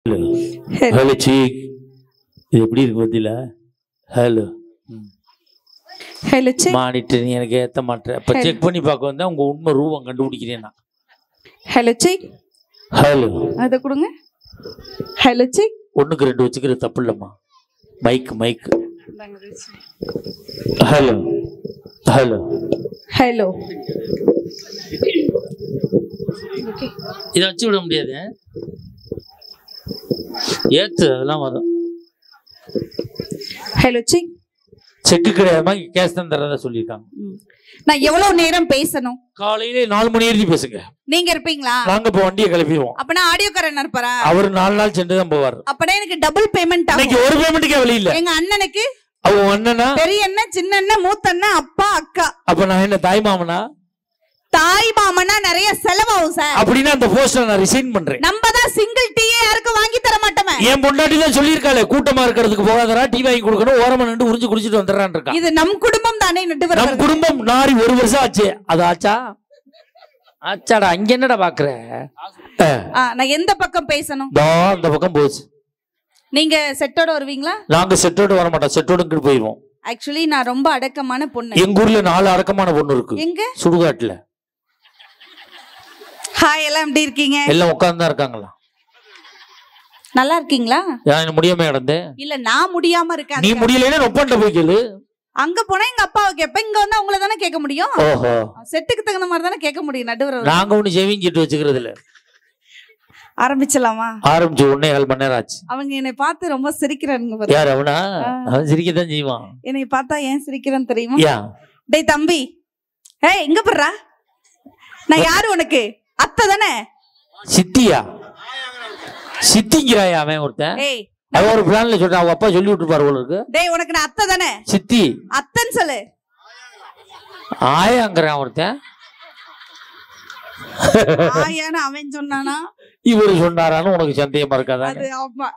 Hello seek, இது எப்படி இருக்கு பத்தில? ஹலோ ஹலோ சீக், மானிட்டர் நீ எனக்கு ஏற்ற மாட்டேன். அப்போ செக் பண்ணி பார்க்க வந்தா உங்க உண்மை ரூபம் கண்டுபிடிக்கிறேன் நான். ஹலோ சீக், ஹலோ அதை கொடுங்க. ஹலோ சீக், 1க்கு 2 வச்சுக்கிறது தப்பு இல்லைம்மா. Mic mic. Hello hello hello. இதை வச்சு விட முடியாது. ஏத்து அதெல்லாம் வரும். ஹலோ சீக், செக்கு கிடையாதுமா, கேஷ் தான் தரதா சொல்லியிருக்காங்க. நான் எவ்வளவு நேரம் பேசணும்? காலையில 4 மணி எழுதி பேசுங்க. நீங்க இருப்பீங்களா? நாங்க இப்போ வண்டியை கிளப்பிடுவோம். அப்பனா ஆடியோக்காரன் இருப்பாரா? அவர் 4 நாள் சென்று தான் போவார். அப்பனா எனக்கு டபுள் பேமெண்ட் ஆகும். இன்னைக்கு ஒரு பேமெண்ட்டுக்கே வழி இல்ல. எங்க அண்ணனுக்கு அவங்க அண்ணனா, பெரிய அண்ணன், சின்ன அண்ணன், மூத்த அண்ணன், அப்பா, அக்கா. அப்ப நான் என்ன தாய் மாமனா? தாய் மாமனா நிறைய செலவாகும் சார். அப்படின்னா அந்த போஸ்டர் நான் ரிசைன் பண்றேன். நம்ம தான் சிங்கிள் டீயே யாருக்கும் வாங்கி தர மாட்டோமே. என் பொண்டாட்டி தான் சொல்லியிருக்காளே, கூட்டமா இருக்கிறதுக்கு போகாதரா, டீ வாங்கி கொடுக்கணும், ஓரமா நின்று உறிஞ்சு குடிச்சிட்டு வந்துடுறான் இருக்கா. இது நம் குடும்பம் தானே நடுவர். நம் குடும்பம் நாரி 1 வருஷம் ஆச்சு. அது ஆச்சா? ஆச்சாடா. அங்க என்னடா பாக்குற? நான் எந்த பக்கம் பேசணும்? அந்த பக்கம் போச்சு. நீங்க செட்டோட வருவீங்களா? நாங்க செட்டோட வர மாட்டோம், செட்டோட இங்கிட்டு போயிருவோம். ஆக்சுவலி நான் ரொம்ப அடக்கமான பொண்ணு. எங்க ஊர்ல 4 அடக்கமான பொண்ணு இருக்கு. எங்க? சுடுகாட்டுல. ஹாய், எல்லாம் எப்படி இருக்கீங்க? எல்லாம் உட்கார்ந்து தான் இருக்காங்களா? நல்லா இருக்கீங்களா? நான் முடியாம கிடந்தேன். இல்ல நான் முடியாம இருக்கேன். நீ முடியலன்னா ஒப்பன்ட்ட போய் கேளு. அங்க போனா எங்க அப்பாவை கேட்பேன், இங்க வந்து அவங்கள தானே கேட்க முடியும். ஓஹோ, செட்டுக்கு தகுந்த மாதிரி தானே கேட்க முடியும் நடுவர். நாங்க ஒண்ணு சேவிங் செட்டு வச்சுக்கிறது இல்ல. ஆரம்பிச்சலாமா? ஆரம்பிச்சு 1.5 மணி நேரம் ஆச்சு. அவங்க என்னை பார்த்து ரொம்ப சிரிக்கிறானுங்க. யார் அவனா? அவன் சிரிக்கத்தான் செய்வான். என்னை பார்த்தா ஏன் சிரிக்கிறான்னு தெரியுமா? யா டேய் தம்பி, ஏய் இங்க போடுறா. நான் யாரு உனக்கு? அத்தை தானே? சித்தியா? சித்திங்கிறாயா அவன் ஒருத்தன்? ஏய் அவன் ஒரு பிளான்ல சொல்றான், அவங்க அப்பா சொல்லி விட்டுருப்பாரு போல இருக்கு. டேய் உனக்கு நான் அத்தை தானே? சித்தி அத்தைன்னு சொல்லு. ஆயாங்கிறான் ஒருத்தன். ஆயான்னு அவன் சொன்னானா? இவரு சொன்னாரான்னு உனக்கு சந்தேகமா இருக்காதா? அது ஆமா.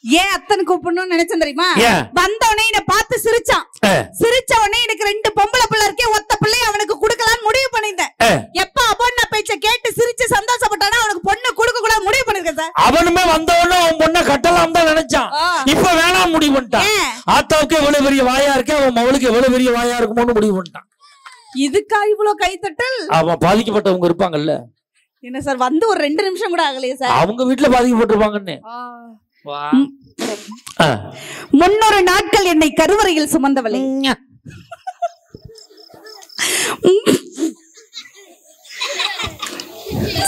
ஏன் அத்தனை கூப்பிடணும்னு நினைச்சேன் தெரியுமா? வந்தவனே என்ன பார்த்து சிரிச்சான். சிரிச்ச உடனே எனக்கு 2 பொம்பளை பிள்ளை இருக்கே, ஒத்த பிள்ளைய அவனுக்கு கொடுக்கலாம்னு முடிவு பண்ணிட்டேன். எப்ப பொண்ண பேச்ச கேட்டு சிரிச்சு சந்தோஷப்பட்டானா அவனுக்கு பொண்ணு கொடுக்க கூடாது முடிவு பண்ணிருக்கேன் சார். அவனுமே வந்தவொடனே அவன் பொண்ணை கட்டலாம் தான் நினைச்சான். இப்ப வேணாம் முடிவு பண்ணிட்டான். ஆத்தாவுக்கு எவ்வளவு பெரிய வாயா இருக்கே, அவன் மவளுக்கு எவ்வளவு பெரிய வாயா இருக்குமோன்னு முடிவு பண்ணிட்டான். இதுக்கா இவ்வளவு கைத்தட்டல்? அவன் பாதிக்கப்பட்டவங்க இருப்பாங்கல்ல. என்ன சார் வந்து ஒரு 2 நிமிஷம் கூட ஆகலையே சார். அவங்க வீட்டுல பாதிக்கப்பட்டிருப்பாங்கன்னு. 300 நாட்கள் என்னை கருவறையில் சுமந்தவளே.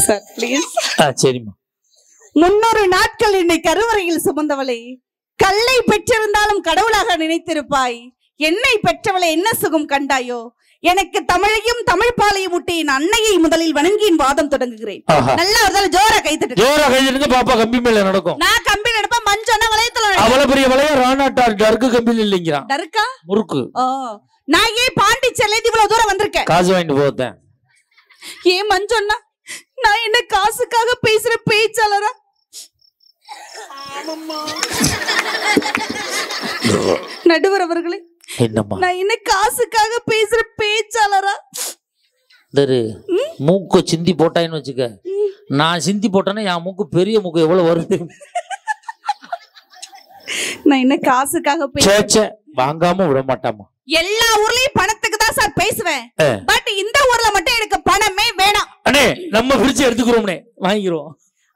Sir please. சரிம்மா. 300 நாட்கள் என்னை கருவறையில் சுமந்தவளே, கல்லை பெற்றிருந்தாலும் கடவுளாக நினைத்திருப்பாய். என்னை பெற்றவளை என்ன சுகம் கண்டாயோ? எனக்கு தமிழையும் தமிழ் பாலையும் விட்டு என் அன்னையை முதலில் வணங்கியின் வாதம் தொடங்குகிறேன். நல்லா ஒரு ஜோரா கைத்தட்டு. ஜோரா கைத்தட்டுங்க பாப்பா. கம்பி மேல நடக்கும். நான் கம்பில எடுப்பேன், மஞ்சனா வளையத்துல. அவ்வளவு பெரிய வளைய ராணாட்டார் டர்க்கு கம்பில இல்லைங்கிறான். டர்க்கா? முறுக்கு. நான் ஏன் பாண்டிச்சேரில இவ்வளவு தூரம் வந்திருக்கேன்? காசு வாங்கிட்டு போத்தேன். ஏன் மஞ்சன்னா நான் என்ன காசுக்காக பேசுற பேச்சாளரா? நடுவர் அவர்களே, என்னம்மா நான் என்ன காசுக்காக பேசுற பேச்சாளரா? மூக்கு சிந்தி போட்டாயின்னு வச்சுக்க. நான் சிந்தி போட்டேன்னா என் மூக்கு பெரிய மூக்கு எவ்வளவு வருது. நான் என்ன காசுக்காக பேச வாங்காம விட மாட்டாமா. எல்லா ஊர்லயும் பணத்துக்கு தான் சார் பேசுவேன். பட் இந்த ஊர்ல மட்டும் எனக்கு பணமே வேணாம். அண்ணே நம்ம பிரிச்சு எடுத்துக்கிறோம்னே, வாங்கிக்கிறோம்.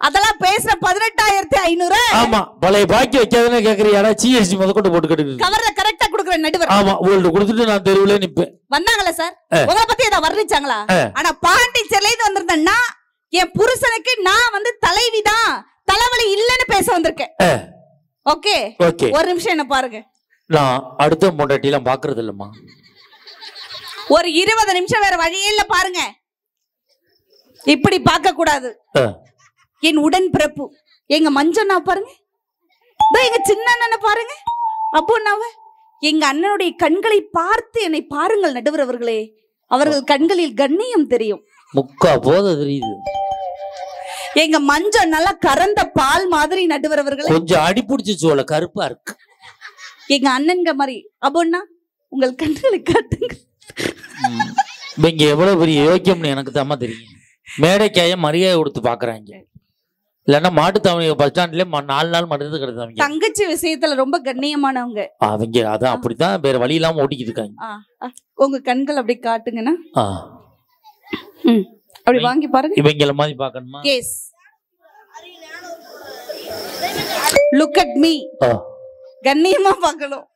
அதெல்லாம் பேசுற 18,500. ஆமா, பழைய பாக்கி வைக்காதே கேக்குறியாடா? ஜிஎஸ்டி முதற்கொண்டு போட்டு கட்டுக்கு கவர்ல கரெக்டா குடுக்குறேன் நடுவர். ஆமா, உங்கள்ட்ட கொடுத்துட்டு நான் தெருவுல நிப்பேன். வந்தாங்களா சார்? உங்களை பத்தி ஏதாவது வர்ணிச்சாங்களா? ஆனா பாண்டிச்சேரில இருந்து வந்திருந்தேன்னா என் புருஷனுக்கு நான் வந்து தலைவிதான், தலைவலி இல்லன்னு பேச வந்திருக்கேன். ஓகே ஓகே, ஒரு நிமிஷம் என்ன பாருங்க. நான் அடுத்த பொண்டாட்டி எல்லாம் பாக்குறது இல்லம்மா. ஒரு 20 நிமிஷம் வேற வழியே இல்ல பாருங்க. இப்படி பார்க்க கூடாது. என் உடன் பிறப்பு எங்க மஞ்சனா பாருங்க, எங்க சின்ன அண்ணனை பாருங்க, அப்போனாவ எங்க அண்ணனுடைய கண்களை பார்த்து என்னை பாருங்கள் நடுவர் அவர்களே. அவர்கள் கண்களில் கண்ணியம் தெரியும். முக்கா போத தெரியுது. எங்க மஞ்சள் நல்லா கறந்த பால் மாதிரி நடுவர் அவர்களே. கொஞ்சம் அடி பிடிச்சி சோள கருப்பா இருக்கு. எங்க அண்ணன்க மாதிரி அப்போன்னா உங்கள் கண்களை காட்டுங்க. இங்க எவ்வளவு பெரிய யோக்கியம்னு எனக்கு தாமா தெரியும். மேடைக்காய மரியாதை கொடுத்து பாக்குறாங்க. இல்லன்னா மாட்டு தாவணி பஸ் ஸ்டாண்ட்ல 4 நாள் மருந்து கிடந்தாங்க. தங்கச்சி விஷயத்துல ரொம்ப கண்ணியமானவங்க அவங்க. அதான் அப்படித்தான், வேற வழி இல்லாம ஓட்டிக்கிட்டு இருக்காங்க. உங்க கண்கள் அப்படி காட்டுங்கண்ணா. அப்படி வாங்கி பாருங்க. இவங்கள மாதிரி பார்க்கணுமா? Yes, look at me. கண்ணியமா பார்க்கணும்.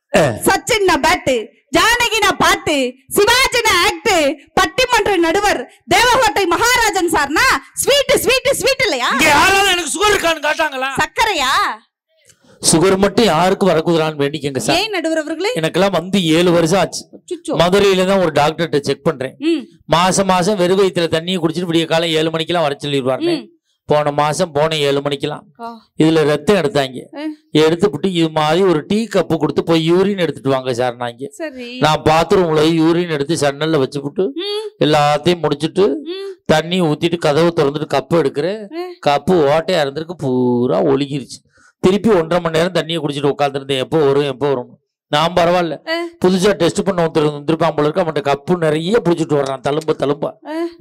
சச்சின் நான் பேட்டு, ஜானகி நான் பாட்டு, சிவாஜி நான் ஆக்ட், பட்டிமன்ற நடுவர், தேவகோட்டை மகாராஜன் சார்னா ஸ்வீட் ஸ்வீட் ஸ்வீட் இல்லையா? யாராவது எனக்கு சுகர் இருக்கான்னு காட்டாங்களா? சக்கரையா? சுகர் மட்டும் யாருக்கு வரக்கூடாதுன்னு வேண்டிக்கங்க சார். ஏன் நடுவர் அவர்களே? எனக்கெல்லாம் வந்து 7 வருஷம் ஆச்சு. மதுரையில தான் ஒரு டாக்டர்கிட்ட செக் பண்றேன். மாசம் வெறும் வயிற்றுல தண்ணியை குடிச்சிட்டு விடிய காலம் 7 மணிக்கெல்லாம் வர சொல்லிடுவாரு. போன மாசம் போன 7 மணிக்கெல்லாம் இதுல ரத்தம் எடுத்தாங்க. எடுத்துட்டு இது மாதிரி ஒரு டீ கப்பு கொடுத்து போய் யூரின் எடுத்துட்டு வாங்க சார். நான் பாத்ரூம்ல யூரின் எடுத்து சன்னல்ல வச்சுப்புட்டு எல்லாத்தையும் முடிச்சுட்டு தண்ணி ஊத்திட்டு கதவை திறந்துட்டு கப்பு எடுக்கிறேன். கப்பு ஓட்டையா இருந்திருக்கு, பூரா ஒழுகிருச்சு. திருப்பி 1.5 மணி நேரம் தண்ணியை குடிச்சிட்டு உட்காந்துருந்தேன். எப்போ வரும். நான் பரவாயில்ல, புதுசா டெஸ்ட் பண்ண வந்துருப்பான் போல இருக்கு. அவன்கிட்ட கப்பு நிறைய புடிச்சிட்டு வர்றான், தழும்பா.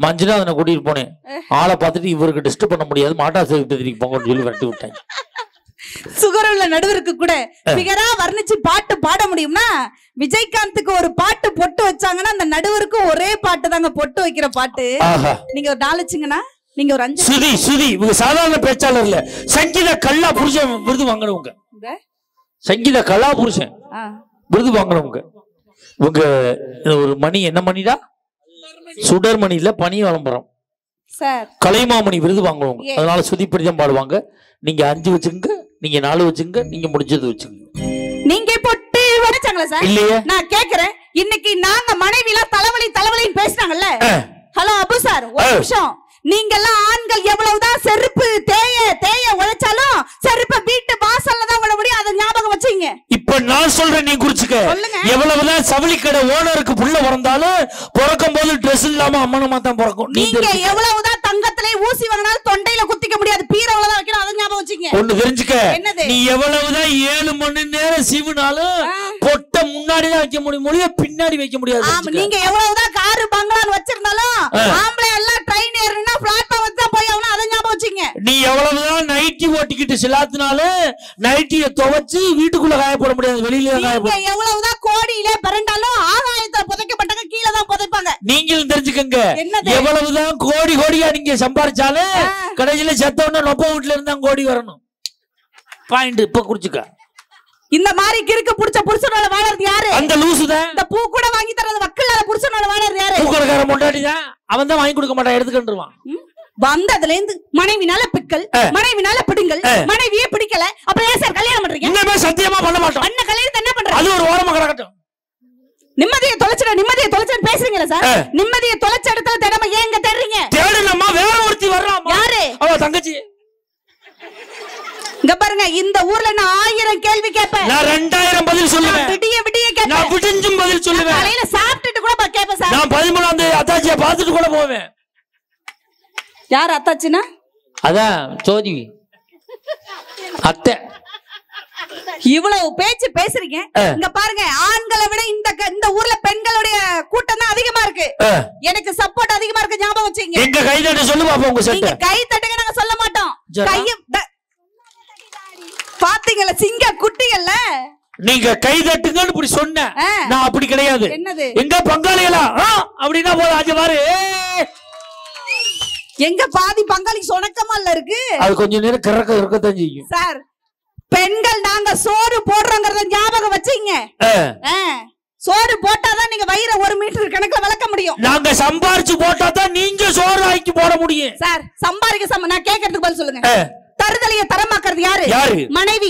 மஞ்சள் அதனை கூட்டிட்டு போனேன். ஆளை பார்த்துட்டு இவருக்கு டெஸ்ட் பண்ண முடியாது, மாட்டா சேர்த்து போங்கன்னு சொல்லி விரட்டி விட்டாங்க. சுகர் உள்ள நடுவருக்கு கூட பிகரா வர்ணிச்சு பாட்டு பாட முடியும்னா, விஜயகாந்துக்கு ஒரு பாட்டு பொட்டு வச்சாங்கன்னா அந்த நடுவருக்கு ஒரே பாட்டு தாங்க பொட்டு வைக்கிற பாட்டு. நீங்க ஒரு 4 வச்சுங்கன்னா நீங்க ஒரு 5. சுதி இவங்க சாதாரண பேச்சாளர் இல்ல, சங்கீத கல்லா புருஷன் விருது வாங்கினவங்க. சங்கீத கலா புருஷன் விருது வாங்கினவங்க இவங்க. ஒரு மணி, என்ன மணிடா? சுடர்மணியில பனி விளம்பரம் கலைமாமணி விருது வாங்குவாங்க. அதனால சுதிப்படிதான் பாடுவாங்க. நீங்க 5 வச்சுங்க, நீங்க 4 வச்சுங்க, நீங்க முடிஞ்சது வச்சுங்க. நீங்க பொட்டு வச்சாங்களா சார்? இல்லையே. நான் கேக்குறேன், இன்னைக்கு நாங்க மனைவிலாம் தலைவலின்னு பேசினாங்கல்ல. ஹலோ அபு சார், ஒரு நிமிஷம். நீங்க எல்லாம் ஆண்கள் எவ்வளவுதான் செருப்பு தேய உழைச்சாலும் செருப்பை வீட்டு வாசல்ல தான் விட முடியும். அதை ஞாபகம் வச்சுங்க. இப்ப நான் சொல்றேன், நீ குறிச்சுக்க. எவ்வளவுதான் சவுளி கடை ஓனருக்கு புள்ள பிறந்தாலும் பிறக்கும் போது ட்ரெஸ் இல்லாம அம்மனமா தான் பிறக்கும். நீங்க எவ்வளவுதான் தங்கத்திலே ஊசி வாங்கினாலும் தொண்டையில குத்திக்க முடியாது, பீரவள தான் வைக்கணும். அதை ஞாபகம் வச்சுங்க. ஒண்ணு தெரிஞ்சுக்க, நீ எவ்வளவுதான் 7 மணி நேரம் சீவுனாலும் பொட்ட முன்னாடி தான் வைக்க முடியும், பின்னாடி வைக்க முடியாது. நீங்க எவ்வளவுதான் காரு பங்களான்னு வச்சிருந்தாலும் ஆம்பளை எல்லாம் ட்ரெயின் ஏறினா பிளாட்ஃபார்ம் தான் போய் ஆகணும். அதை ஞாபகம் வச்சுங்க. நீ எவ்வளவுதான் நைட்டி ஓட்டிக்கிட்டு சிலாத்தினாலும் நைட்டியை துவைச்சு வீட்டுக்குள்ள காய போட முடியாது, வெளியில காய போட. எவ்வளவுதான் கோடியில பிறண்டாலும் ஆகாயத்தை புதைக்கப்பட்டவங்க கீழே தான் புதைப்பாங்க. நீங்களும் தெரிஞ்சுக்கங்க, எவ்வளவுதான் கோடியா நீங்க சம்பாரிச்சாலும் கடைசியில செத்தவன நொப்ப வீட்டுல இருந்தா கோடி வரணும். பாயிண்ட் இப்ப குறிச்சுக்க. இந்த மாதிரி கிறுக்கு புடிச்ச புருஷனால வாழறது யாரு? அந்த லூசுதான். இந்த பூ கூட வாங்கி தரது வக்கல்லாத புருஷனால வாழறது யாரு? பூக்கடைக்கார முண்டாட்டிதான். அவன் தான் வாங்கி கொடுக்க மாட்டான், எடுத்துக்கிட்டுருவான். வந்ததுல இருந்து மனைவினால பிக்கல், மனைவினால பிடுங்கல், மனைவியே பிடிக்கல, அப்புறம் ஏன் சார் கல்யாணம் பண்றீங்க? இன்னமே சத்தியமா பண்ண மாட்டோம். அண்ணன் கல்யாணத்தை என்ன பண்ற? அது ஒரு ஓரமா கிடக்கட்டும். நிம்மதியை தொலைச்சேன்னு பேசுறீங்களா சார்? நிம்மதியை தொலைச்ச இடத்துல தினம ஏங்க தேடுறீங்க? தேடுனம்மா, வேற ஒருத்தி வர்றான். யாரு? அவ தங்கச்சி. இங்க பாருங்க, இந்த ஊர்ல நான் 1000 கேள்வி கேட்பேன். நான் 2000 பதில் சொல்லுவேன். விடிய கேட்பேன். நான் விடிஞ்சும் பதில் சொல்லுவேன். காலையில சாப்பிட்டுட்டு கூட கேட்பேன் சார். நான் 13ஆம் அத்தாச்சியை பார்த்துட்டு கூட போவேன். யார் அத்தாச்சினா? அதான் சோதி அத்தை. இவ்வளவு பேச்சு பேசுறீங்க. இங்க பாருங்க, ஆண்களை விட இந்த ஊர்ல பெண்களுடைய கூட்டம் தான் அதிகமா இருக்கு. எனக்கு சப்போர்ட் அதிகமா இருக்கு, ஞாபகம் வச்சுங்க. எங்க கை தட்ட சொல்லு பாப்போம். உங்க சட்டை கை தட்டுங்க, நாங்க சொல்ல மாட்டோம். கைய பாத்தீங்களா சிங்க குட்டிகள்ல? நீங்க கை தட்டுங்கன்னு இப்படி சொன்ன, நான் அப்படி கிடையாது. என்னது? எங்க பங்காளிகளா அப்படின்னா போல ஆச்சு பாரு. எங்க பாதி பங்காளி சொணக்கமா இல்ல இருக்கு. அது கொஞ்ச நேரம் இருக்கத்தான் செய்யும் சார். பெண்கள் நாங்க சோறு போடுறோங்கிறத ஞாபகம் வச்சுங்க. சோறு போட்டாதான் நீங்க வயிறை 1 மீட்டர் கணக்குல வளர்க்க முடியும். நாங்க சம்பாரிச்சு போட்டாதான் நீங்க சோறு ஆக்கி போட முடியும் சார். சம்பாதிக்க நான் கேட்கறதுக்கு பதில் சொல்லுங்க. தருதலைய தரமாக்குறது யாரு? மனைவி.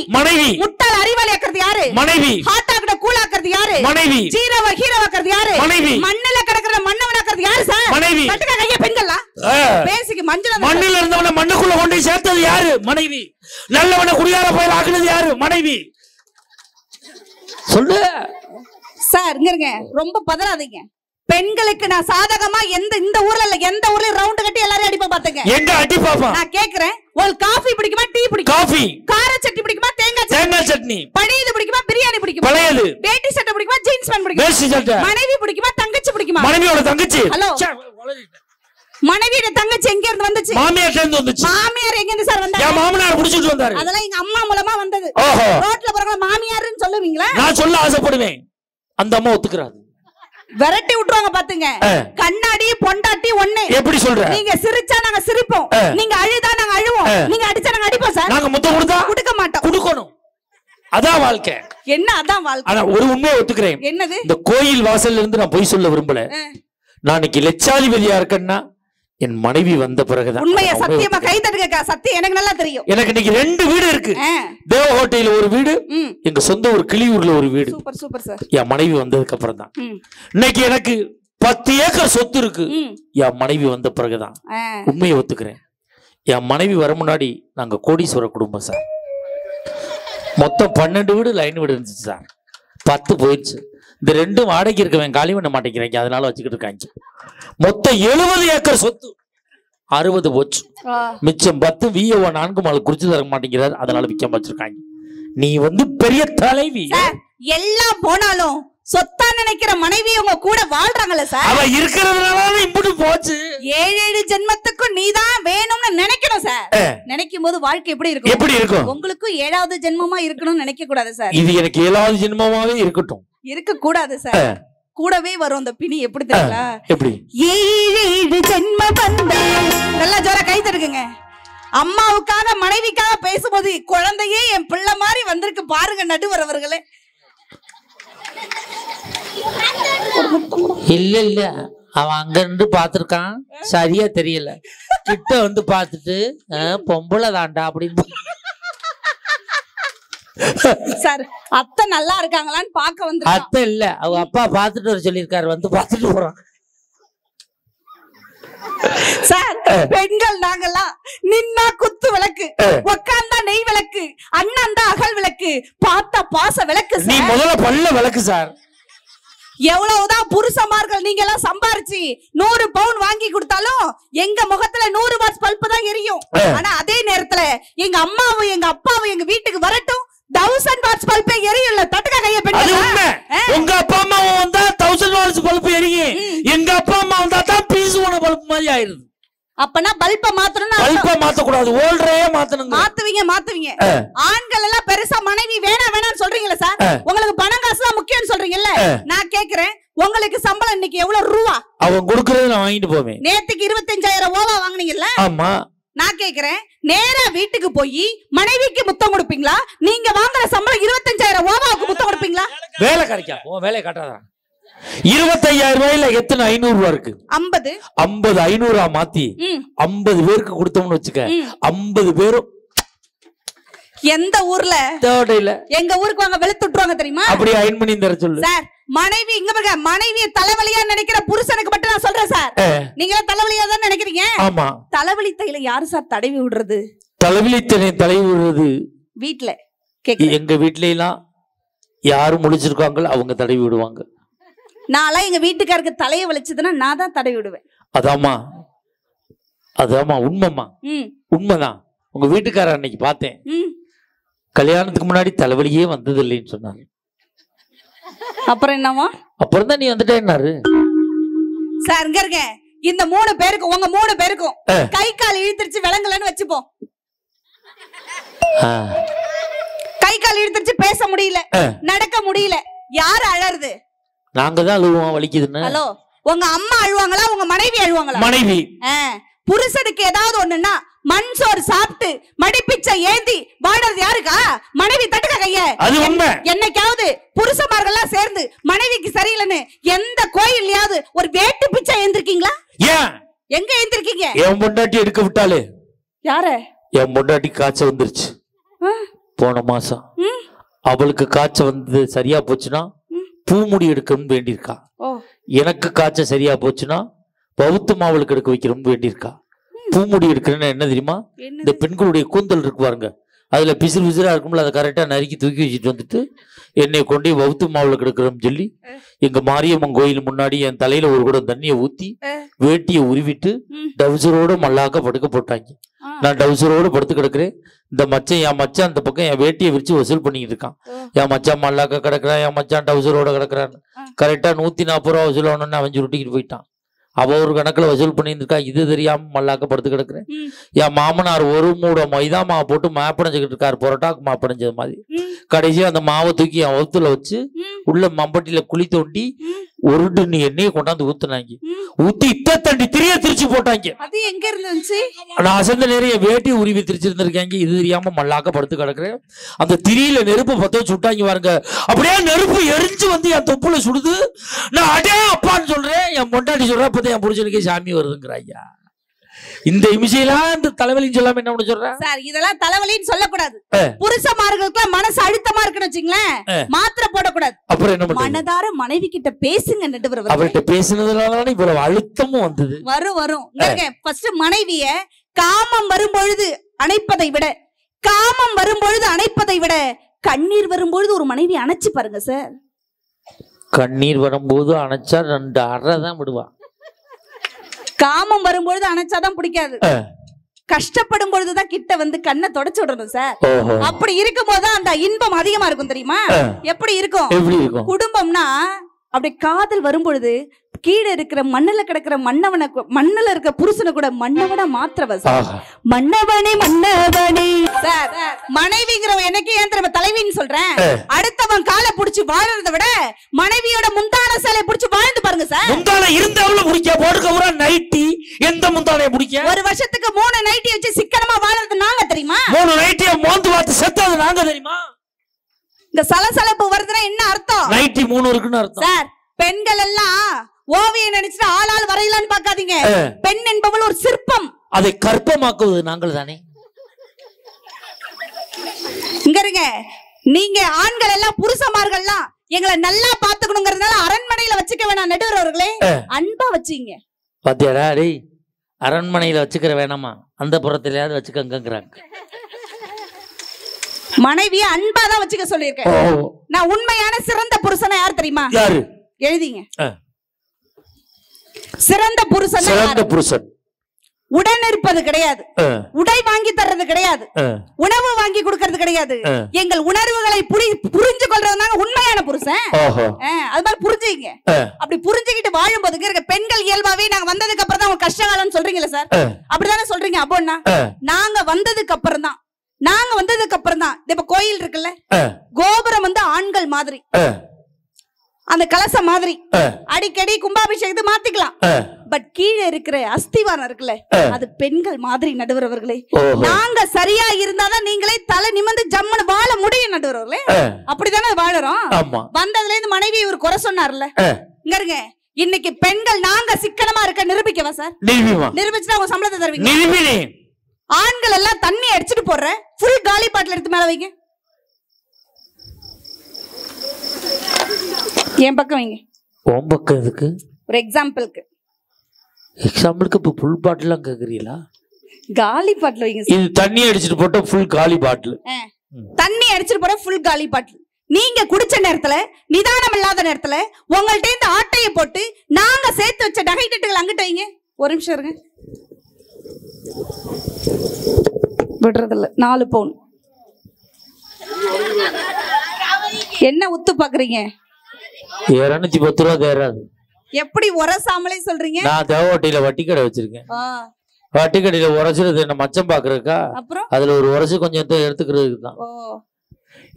முட்டாள் அறிவாளியாக்குறது யாரு? மனைவி. ஹாட்டாக்கிட்ட கூலாக்குறது யாரு? மனைவி. ஜீரோவ ஹீரோவாக்குறது யாரு? மனைவி. மண்ணுல கிடக்குற மண்ணவனாக்குறது யாரு சார்? மனைவி. கட்டுக்க கைய பெண்களா? பேசிக்கு மண்ணுல இருந்தவன மண்ணுக்குள்ள கொண்டு சேர்த்தது யாரு? மனைவி. நல்லவன குடியார போய் ஆக்குனது யாரு? மனைவி. சொல்லு சார். இங்க இருங்க, ரொம்ப பதறாதீங்க. பெண்களுக்கு நான் சாதகமா இந்த ஊர்ல இல்ல, எந்த ஊர்ல ரவுண்ட் கட்டி எல்லாரும் அடிப்பா பாத்துங்க. எங்க அடி பாப்பா? நான் கேக்குறேன், ஒரு காபி பிடிக்குமா, டீ பிடிக்குமா? காபி. கார சட்னி பிடிக்குமா, தேங்காய் சட்னி? பழையது பிடிக்குமா, பிரியாணி பிடிக்குமா? பழையது. வேட்டி சட்டை பிடிக்குமா, ஜீன்ஸ் பேண்ட் பிடிக்குமா? வேஷ்டி சட்டை. மனைவி பிடிக்குமா, தங்கச்சி பிடிக்குமா? மனைவியோட தங்கச்சி. ஹலோ, மனைவியோட தங்கச்சி எங்க இருந்து வந்துச்சு? மாமியார் இருந்து வந்துச்சு. மாமியார் எங்க இருந்து சார் வந்தாங்க? என் மாமனார் புடிச்சிட்டு வந்தாரு. அதெல்லாம் எங்க அம்மா மூலமா வந்தது. ஓஹோ. ரோட்ல போறவங்க மாமியார்னு சொல்லுவீங்களா? நான் சொல்ல ஆசைப்படுவேன். அந்த அம்மா ஒத்துக்குறாரு. விரட்டி விட்டுருவாங்க பாத்துங்க. கண்ணாடி பொண்டாட்டி ஒண்ணு. எப்படி சொல்ற? நீங்க சிரிச்சா நாங்க சிரிப்போம், நீங்க அழுதா நாங்க அழுவோம், நீங்க அடிச்சா நாங்க அடிப்போம் சார். நாங்க முத்தம் கொடுத்தா கொடுக்க மாட்டோம். கொடுக்கணும். அதான் வாழ்க்கை. என்ன அதான் வாழ்க்கை? ஆனா ஒரு உண்மையை ஒத்துக்கிறேன். என்னது? இந்த கோயில் வாசல்ல இருந்து நான் போய் சொல்ல விரும்பல. நான் இன்னைக்கு லட்சாதிபதியா இருக்கேன்னா என் மனைவி வந்த பிறகுதான். உண்மையா சத்தியமா கை தட்டுங்க. சத்தியம் எனக்கு நல்லா தெரியும். எனக்கு இன்னைக்கு 2 வீடு இருக்கு. தேவ ஹோட்டல்ல ஒரு வீடு, எங்க சொந்த ஒரு கிளியூர்ல ஒரு வீடு. Super super sir. என் மனைவி வந்ததுக்கு அப்புறம் தான். இன்னைக்கு எனக்கு 10 ஏக்கர் சொத்து இருக்கு. என் மனைவி வந்த பிறகுதான். உண்மையை ஒத்துக்கிறேன். என் மனைவி வர முன்னாடி நாங்க கோடீஸ்வர குடும்பம் சார். மொத்தம் 12 வீடு லைன் வீடு இருந்துச்சு சார். 10 போயிடுச்சு. இந்த 2 வாடகைக்கு இருக்கவன் காலி பண்ண மாட்டேங்கிறாங்க, அதனால வச்சுக்கிட்டு இருக்காங்க. மொத்தம் 70 ஏக்கர் சொத்து 60 போச்சு. மிச்சம் 10 VO 4 மாலை குறிச்சு தர மாட்டேங்கிறார், அதனால விற்காம வச்சிருக்காங்க. நீ வந்து பெரிய தலைவி. எல்லாம் போனாலும் சொத்தா நினைக்கிற மனைவி உங்க கூட வாழ்றாங்கல்ல சார். அவ இருக்கிறதுனால இப்படி போச்சு. 7 ஜென்மத்துக்கும் நீதான் வேணும்னு நினைக்கணும் சார். நினைக்கும் போது வாழ்க்கை எப்படி இருக்கும்? எப்படி இருக்கும்? உங்களுக்கு 7வது ஜென்மமா இருக்கணும்னு நினைக்க கூடாது சார். இது எனக்கு 7வது ஜென்மமாவே இருக்கட்டும். இருக்க கூடாது சார். கூடவே வரும் அந்த பிணி. எப்படி தெரியல? எப்படி 7 ஜென்மம் வந்த நல்லா ஜோர கை தட்டுங்க. அம்மாவுக்காக மனைவிக்காக பேசும்போது குழந்தையே என் பிள்ளை மாதிரி வந்திருக்கு பாருங்க நடுவர் அவர்களே. இல்ல இல்ல அவன் அங்க இருந்து பாத்துருக்கான், சரியா தெரியல. கிட்ட வந்து பாத்துட்டு பொம்பளை தாண்டா அப்படின்னு. சார் அத்தை நல்லா இருக்காங்களான்னு பாக்க வந்து. அத்தை இல்ல, அவ அப்பா பாத்துட்டு வர சொல்லிருக்காரு, வந்து பாத்துட்டு போறான். சார் பெண்கள் நாங்கெல்லாம் நின்னா குத்து விளக்கு, உட்கார்ந்தா நெய் விளக்கு, அண்ணாந்தா அகல் விளக்கு, பார்த்தா பாச விளக்கு. நீ முதல்ல பல்ல விளக்கு சார். எவ்வளவுதான் புருஷமார்கள் நீங்க எல்லாம் சம்பாரிச்சு 100 பவுன் வாங்கி கொடுத்தாலும் எங்க முகத்துல 100 வாட்ஸ் பல்ப் தான் எரியும். ஆனா அதே நேரத்துல எங்க அம்மாவும் எங்க அப்பாவும் எங்க வீட்டுக்கு வரட்டும் 1000 வாட்ஸ் பல்பே எரியல. தட்டுக்க கைய பெண்கள். உங்க அப்பா அம்மா வந்தா 1000 வாட்ஸ் பல்ப் எரியும், எங்க அப்பா அம்மா வந்தா தான் பீஸ் ஓன பல்ப் மாதிரி ஆயிருது. அப்பனா பல்ப மாத்தணும்னா பல்ப மாத்த கூடாது, ஓல்டரே மாத்தணுங்க. மாத்துவீங்க. ஆண்கள் எல்லாம் பெருசா மனைவி வேணாம்னு சொல்றீங்கல்ல சார். உங்களுக்கு பணம் காசு தான் முக்கியம்னு சொல்றீங்கல்ல. நான் கேக்குறேன், உங்களுக்கு சம்பளம் இன்னைக்கு எவ்வளவு ரூபா? அவன் கொடுக்கறத நான் வாங்கிட்டு போவேன். நேத்துக்கு 25000 ஓவா வாங்குனீங்கல்ல? ஆமா. நான் கேக்குறேன், நேரா வீட்டுக்கு போய் மனைவிக்கு முத்தம் கொடுப்பீங்களா? நீங்க வாங்குற சம்பளம் 25000 ஓவாவுக்கு முத்தம் கொடுப்பீங்களா? வேலை கிடைக்கா, உன் வேலையை காட்டாதா. 25000 ரூபாயில எத்தனை 500 ரூபா இருக்கு? 50 500 மாத்தி 50 பேருக்கு கொடுத்தோம்னு வச்சுக்க, 50 பேரும் எந்த ஊர்ல? தேவடையில. எங்க ஊருக்கு வாங்க வெளுத்துட்டுவாங்க தெரியுமா? அப்படியே அயன் பண்ணி தர சொல்லு சார். மனைவி இங்க பாருங்க, மனைவியை தலைவலியா நினைக்கிற புருஷனுக்கு மட்டும் நான் சொல்றேன் சார். நீங்க தலைவலியா தான் நினைக்கிறீங்க. ஆமா. தலைவலி தைல யாரு சார் தடவி விடுறது? தலைவலி தடவி விடுறது வீட்ல. எங்க வீட்ல எல்லாம் யாரு முழிச்சிருக்காங்களோ அவங்க தடவி விடுவாங்க. நான்லாம் எங்க வீட்டுக்காருக்கு தலையை வலிச்சதுன்னா நான் தான் தடவி விடுவேன். அதாமா உண்மைமா. உண்மைதான். உங்க வீட்டுக்காரர் அன்னைக்கு பார்த்தேன், கல்யாணத்துக்கு முன்னாடி தலைவலியே வந்தது இல்லைன்னு சொன்னாரு. அப்புறம் என்னவா? அப்புறம் தான் நீ வந்துட்டேன்னாரு. சார் இங்க இருக்க இந்த 3 பேருக்கும், உங்க 3 பேருக்கும் கை கால் இழுத்துருச்சு விளங்கலன்னு வச்சுப்போம். கை கால் இழுத்துருச்சு, பேச முடியல, நடக்க முடியல, யாரு அழறது? நாங்க தான் அழுவோம் வலிக்குதுன்னு. ஹலோ, உங்க அம்மா அழுவாங்களா உங்க மனைவி அழுவாங்களா? மனைவி. புருஷனுக்கு ஏதாவது ஒண்ணுன்னா மண் சோறு சாப்பிட்டு மடிப்பிச்சை ஏந்தி வாடுறது யாருக்கா? மனைவி. தட்டுக்க கைய. அது உண்மை. என்னைக்காவது புருஷமார்கள்லாம் சேர்ந்து மனைவிக்கு சரியில்லைன்னு எந்த கோயில்லையாவது ஒரு வேட்டு பிச்சை ஏந்திருக்கீங்களா? ஏன் எங்க ஏந்திருக்கீங்க? என் பொண்டாட்டி எடுக்க விட்டாலே. யாரு? என் பொண்டாட்டி காய்ச்சல் வந்துருச்சு போன மாசம். அவளுக்கு காய்ச்சல் வந்து சரியா போச்சுன்னா பூமுடி எடுக்கணும்னு வேண்டியிருக்கா. எனக்கு காய்ச்சல் சரியா போச்சுன்னா பௌத்த மாவளுக்கு எடுக்க வைக்கணும்னு வேண்டியிருக்கா. பூமுடி எடுக்கிறேன்னு என்ன தெரியுமா? இந்த பெண்களுடைய கூந்தல் இருக்கு பாருங்க, அதுல பிசிறு பிசிறா இருக்கும்ல, அதை கரெக்டா நறுக்கி தூக்கி வச்சுட்டு வந்துட்டு என்னை கொண்டு பௌத்த மாவளுக்கு எடுக்கிறோம்னு சொல்லி எங்க மாரியம்மன் கோயில் முன்னாடி என் தலையில ஒரு குடம் தண்ணியை ஊத்தி வேட்டியை உருவிட்டு டவுசரோட மல்லாக்க படுக்க போட்டாங்க. நான் டவுசரோட படுத்து கிடக்குறேன். இந்த மச்சான், என் மச்சான் அந்த பக்கம் என் வேட்டியை விரிச்சு வசூல் பண்ணிக்கிட்டு இருக்கான். என் மச்சான் மல்லாக்க கிடக்குறான், என் மச்சான் டவுசரோட கிடக்குறான்னு. கரெக்டா 140 ரூபா வசூல் ஆகணும்னு அவன் சுருட்டிக்கிட்டு போயிட்டான். அவ ஒரு கணக்குல வசூல் பண்ணிட்டு இருக்கா. இது தெரியாம மல்லாக்கப்படுத்து கிடக்குறேன். என் மாமனார் ஒரு மூட மைதா மாவை போட்டு மாப்படைஞ்சுக்கிட்டு இருக்காரு, பொரோட்டாக்கு மாப்படைஞ்சது மாதிரி. கடைசியா அந்த மாவை தூக்கி என் வகுத்துல வச்சு உள்ள மம்பட்டியில குழி தோண்டி ஒரு டன் எண்ணெயை கொண்டாந்து ஊத்துனாங்க. ஊத்தி இத்தண்டி திரிய திரிச்சு போட்டாங்க. அது எங்க இருந்துச்சு? நான் அசந்த நிறைய வேட்டி உருவி திரிச்சிருந்திருக்காங்க. இது தெரியாம மல்லாக்கப்படுத்து கிடக்குறேன். அந்த திரியில நெருப்பு பத்த வச்சு விட்டாங்க பாருங்க. அப்படியே நெருப்பு எரிஞ்சு வந்து என் தொப்புல சுடுது. நான் அடே அப்பான்னு சொல்றேன். என் பொண்டாட்டி சொல்றேன், அப்பதான் என் புருஷனுக்கே சாமி வருதுங்கிறாய்யா. இந்த இமிசையெல்லாம் இந்த தலைவலின்னு சொல்லாம என்ன பண்ண சொல்றேன் சார்? இதெல்லாம் தலைவலின்னு சொல்லக்கூடாது. புருஷமார்களுக்கு மனசு அழுத்தமா இருக்குன்னு வச்சுங்களேன், மாத்திரை போடக்கூடாது. அப்புறம் என்ன பண்ண? மனதார மனைவி கிட்ட பேசுங்க. நடுவர் அவர்கிட்ட பேசினதுனால இவ்வளவு அழுத்தமும் வந்தது. வரும். ஃபர்ஸ்ட் மனைவிய காமம் வரும்பொழுது அணைப்பதை விட கண்ணீர் வரும்பொழுது ஒரு மனைவி அணைச்சு பாருங்க சார். கண்ணீர் வரும்போது அணைச்சா 2 அறை தான் விடுவா. காமம் வரும்பொழுது அணைச்சாதான் பிடிக்காது. கஷ்டப்படும் பொழுதுதான் கிட்ட வந்து கண்ணை தொடச்சு விடணும் சார். அப்படி இருக்கும் போதுதான் அந்த இன்பம் அதிகமா இருக்கும். தெரியுமா எப்படி இருக்கும்? குடும்பம்னா அப்படி காதல் வரும்பொழுது கீழே இருக்கிற மண்ணுல கிடக்கிற மண்ணுல இருக்க புருஷனை கூட மன்னவனா மாத்திரவ சார். மன்னவனே சார். மனைவிங்கிற எனக்கு ஏன் தெரியுமா தலைவின்னு சொல்றேன்? அடுத்தவன் காலை புடிச்சு வாழறத விட மனைவியோட முந்தான சேலை புடிச்சு வாழ்ந்து பாருங்க சார். முந்தான இருந்தவள முடிக்க போடுற நைட்டி எந்த முந்தானைய முடிக்க? ஒரு வருஷத்துக்கு 3 நைட்டி வச்சு சிக்கனமா வாழறது நாங்க தெரியுமா? 3 நைட்டிய மோந்து வாத்து செத்தது நாங்க தெரியுமா? இந்த சலசலப்பு வருதுன்னா என்ன அர்த்தம்? நைட்டி 3 இருக்குன்னு அர்த்தம் சார். பெண்கள் எல்லாம் ஓவியம் நினைச்சிட்டு ஆளால் வரையலான்னு பாக்காதீங்க. பெண் என்பவள் ஒரு சிற்பம். அதை கற்பமாக்குவது நாங்கள் தானே. இங்க இருங்க, நீங்க ஆண்கள் எல்லாம் புருஷமார்கள்லாம் எங்களை நல்லா பாத்துக்கணுங்கிறதுனால அரண்மனையில வச்சுக்க வேணாம். நடுவர் அவர்களே, அன்பா வச்சுங்க. பாத்தியாடா டேய், அரண்மனையில வச்சுக்கிற வேணாமா, அந்த புறத்திலயாவது வச்சுக்கங்கிறாங்க. மனைவிய அன்பாதான் வச்சுக்க சொல்லியிருக்கேன். நான் உண்மையான சிறந்த புருஷனா யார் தெரியுமா? யாரு? எழுதிங்க. சிறந்த புருஷன் உடன் இருப்பது கிடையாது, உடை வாங்கி தர்றது கிடையாது, உணவு வாங்கி கொடுக்கறது கிடையாது. எங்கள் உணர்வுகளை புரிஞ்சு கொள்றதுனால உண்மையான புருஷன். அது மாதிரி புரிஞ்சுங்க. அப்படி புரிஞ்சுக்கிட்டு வாழும்போது இருக்க பெண்கள் இயல்பாவே நாங்க வந்ததுக்கு அப்புறம் தான் கஷ்ட காலம்னு சொல்றீங்களா சார்? அப்படிதானே சொல்றீங்க? அப்போன்னா நாங்க வந்ததுக்கு அப்புறம் தான் இப்ப கோயில் இருக்குல்ல, கோபுரம் வந்து ஆண்கள் மாதிரி, அந்த கலசம் மாதிரி அடிக்கடி கும்பாபிஷேகத்தை மாத்திக்கலாம். பட் கீழே இருக்கிற அஸ்திவாரம் இருக்குல்ல, அது பெண்கள் மாதிரி. நடுவர் அவர்களே, நாங்க சரியா இருந்தாதான் நீங்களே தலை நிமிர்ந்து ஜம்முன்னு வாழ முடியும். நடுவர் அவர்களே, அப்படித்தானே வாழறோம். வந்ததுல இருந்து மனைவி ஒரு குறை சொன்னார்ல, இங்க இருங்க. இன்னைக்கு பெண்கள் நாங்க சிக்கனமா இருக்க நிரூபிக்கவா சார்? நிரூபிச்சுனா உங்க சம்பளத்தை தருவீங்க. ஆண்கள் எல்லாம் தண்ணி அடிச்சுட்டு போடுற ஃபுல் காலி பாட்டில் எடுத்து மேல வைங்க. என் பக்கம் வைங்க. உன் பக்கம் எதுக்கு? ஒரு எக்ஸாம்பிளுக்கு இப்ப ஃபுல் பாட்டில் கேக்குறீங்களா? காலி பாட்டில் வைங்க. இது தண்ணி அடிச்சுட்டு போட்ட ஃபுல் காலி பாட்டில். தண்ணி அடிச்சுட்டு போற ஃபுல் காலி பாட்டில். நீங்க குடிச்ச நேரத்துல, நிதானம் இல்லாத நேரத்துல உங்கள்ட்ட இந்த ஆட்டைய போட்டு நாங்க சேர்த்து வச்ச நகை நட்டுகள் அங்கிட்ட வைங்க. ஒரு நிமிஷம் இருங்க. விடுறதில்ல. 4 பவுன். என்ன உத்து பாக்குறீங்க? 210 ரூபா தேராது. எப்படி உரசாமலே சொல்றீங்க? நான் தேவட்டியில வட்டி கடை வச்சிருக்கேன். வட்டி கடையில உரைச்சிருது என்ன மச்சம் பாக்குறதுக்கா? அப்புறம் அதுல ஒரு உரைச்சு கொஞ்சம் எடுத்துக்கிறதுக்கு தான்.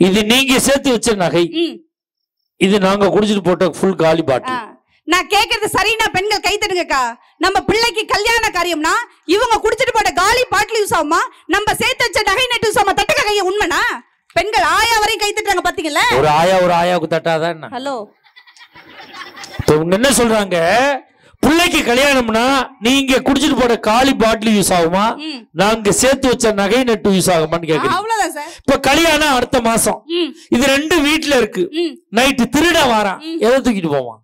இது நீங்க சேர்த்து வச்ச நகை, இது நாங்க குடிச்சிட்டு போட்ட ஃபுல் காலி பாட்டில். நான் கேக்குறது சரினா பெண்கள் கை தட்டுங்கக்கா. நம்ம பிள்ளைக்கு கல்யாண காரியம்னா இவங்க குடிச்சிட்டு போட்ட காலி பாட்டில் யூஸ் ஆகுமா, நம்ம சேர்த்து வச்ச நகை நட்டு யூஸ் ஆகுமா? தட்டுக்க கைய. உண்மைனா பெண்கள் ஆயா வரையும் கை தட்டுறாங்க பாத்தீங்களா? ஒரு ஆயாவுக்கு தட்டாதான். ஹலோ, இவங்க என்ன சொல்றாங்க? பிள்ளைக்கு கல்யாணம்னா நீங்க குடிச்சிட்டு போட காலி பாட்டில் யூஸ் ஆகுமா, நாங்க சேர்த்து வச்ச நகை நட்டு யூஸ் ஆகுமான்னு கேக்குறீங்க. அவ்வளவுதான் சார். இப்ப கல்யாணம் அடுத்த மாசம், இது 2 வீட்டுல இருக்கு. நைட்டு திருட வாரான், எதை தூக்கிட்டு போவான்?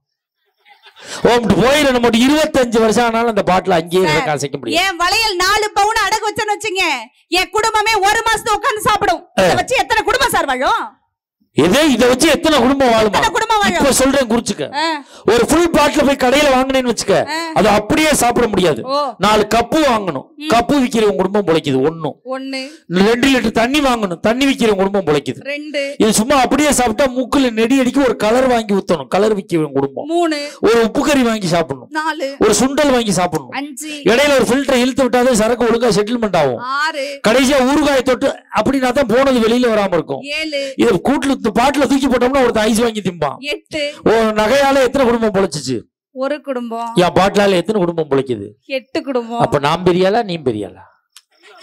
போயிரு. நம்ம 25 வருஷம் ஆனாலும் அந்த பாட்டில் அங்கேயே காசிக்க முடியும். என் வளையல் 4 பவுன் அடகு வச்சேன்னு வச்சுங்க, என் குடும்பமே 1 மாசத்துக்கு உட்கார்ந்து சாப்பிடும். இத வச்சு எத்தனை குடும்பம் சார் வாழும்? இதை வச்சு எத்தனை குடும்பம் வாழும்? இப்ப சொல்றேன் குறிச்சுக்க. ஒரு ஃபுல் பாட்டில் போய் கடையில வாங்கினேன்னு வச்சுக்க, அது அப்படியே சாப்பிட முடியாது. 4 கப்பு வாங்கணும், கப்பு விக்கிறவங்க குடும்பம் பிழைக்குது. 1 2 லிட்டர் தண்ணி வாங்கணும், தண்ணி விக்கிறவங்க குடும்பம் பிழைக்குது. இது சும்மா அப்படியே சாப்பிட்டா மூக்குல நெடி அடிக்க ஒரு கலர் வாங்கி ஊத்தணும், கலர் விக்கிறவங்க குடும்பம். ஒரு உப்பு கறி வாங்கி சாப்பிடணும், ஒரு சுண்டல் வாங்கி சாப்பிடணும். இடையில ஒரு ஃபில்டர் இழுத்து விட்டாலே சரக்கு ஒழுங்கா செட்டில்மெண்ட் ஆகும். கடைசியா ஊறுகாயை தொட்டு அப்படின்னா தான் போனது வெளியில வராம இருக்கும். இது கூட்டுல பாட்டுல தூக்கி போட்டோம்னா ஒருத்தன் ஐஸ் வாங்கி திம்பான். நகையால எத்தனை குடும்பம் பொழைச்சிச்சு? ஒரு குடும்பம். என் பாட்டிலால எத்தனை குடும்பம் பொழைக்குது? 8 குடும்பம். அப்ப நான் பெரியாளா நீ பெரியாளா?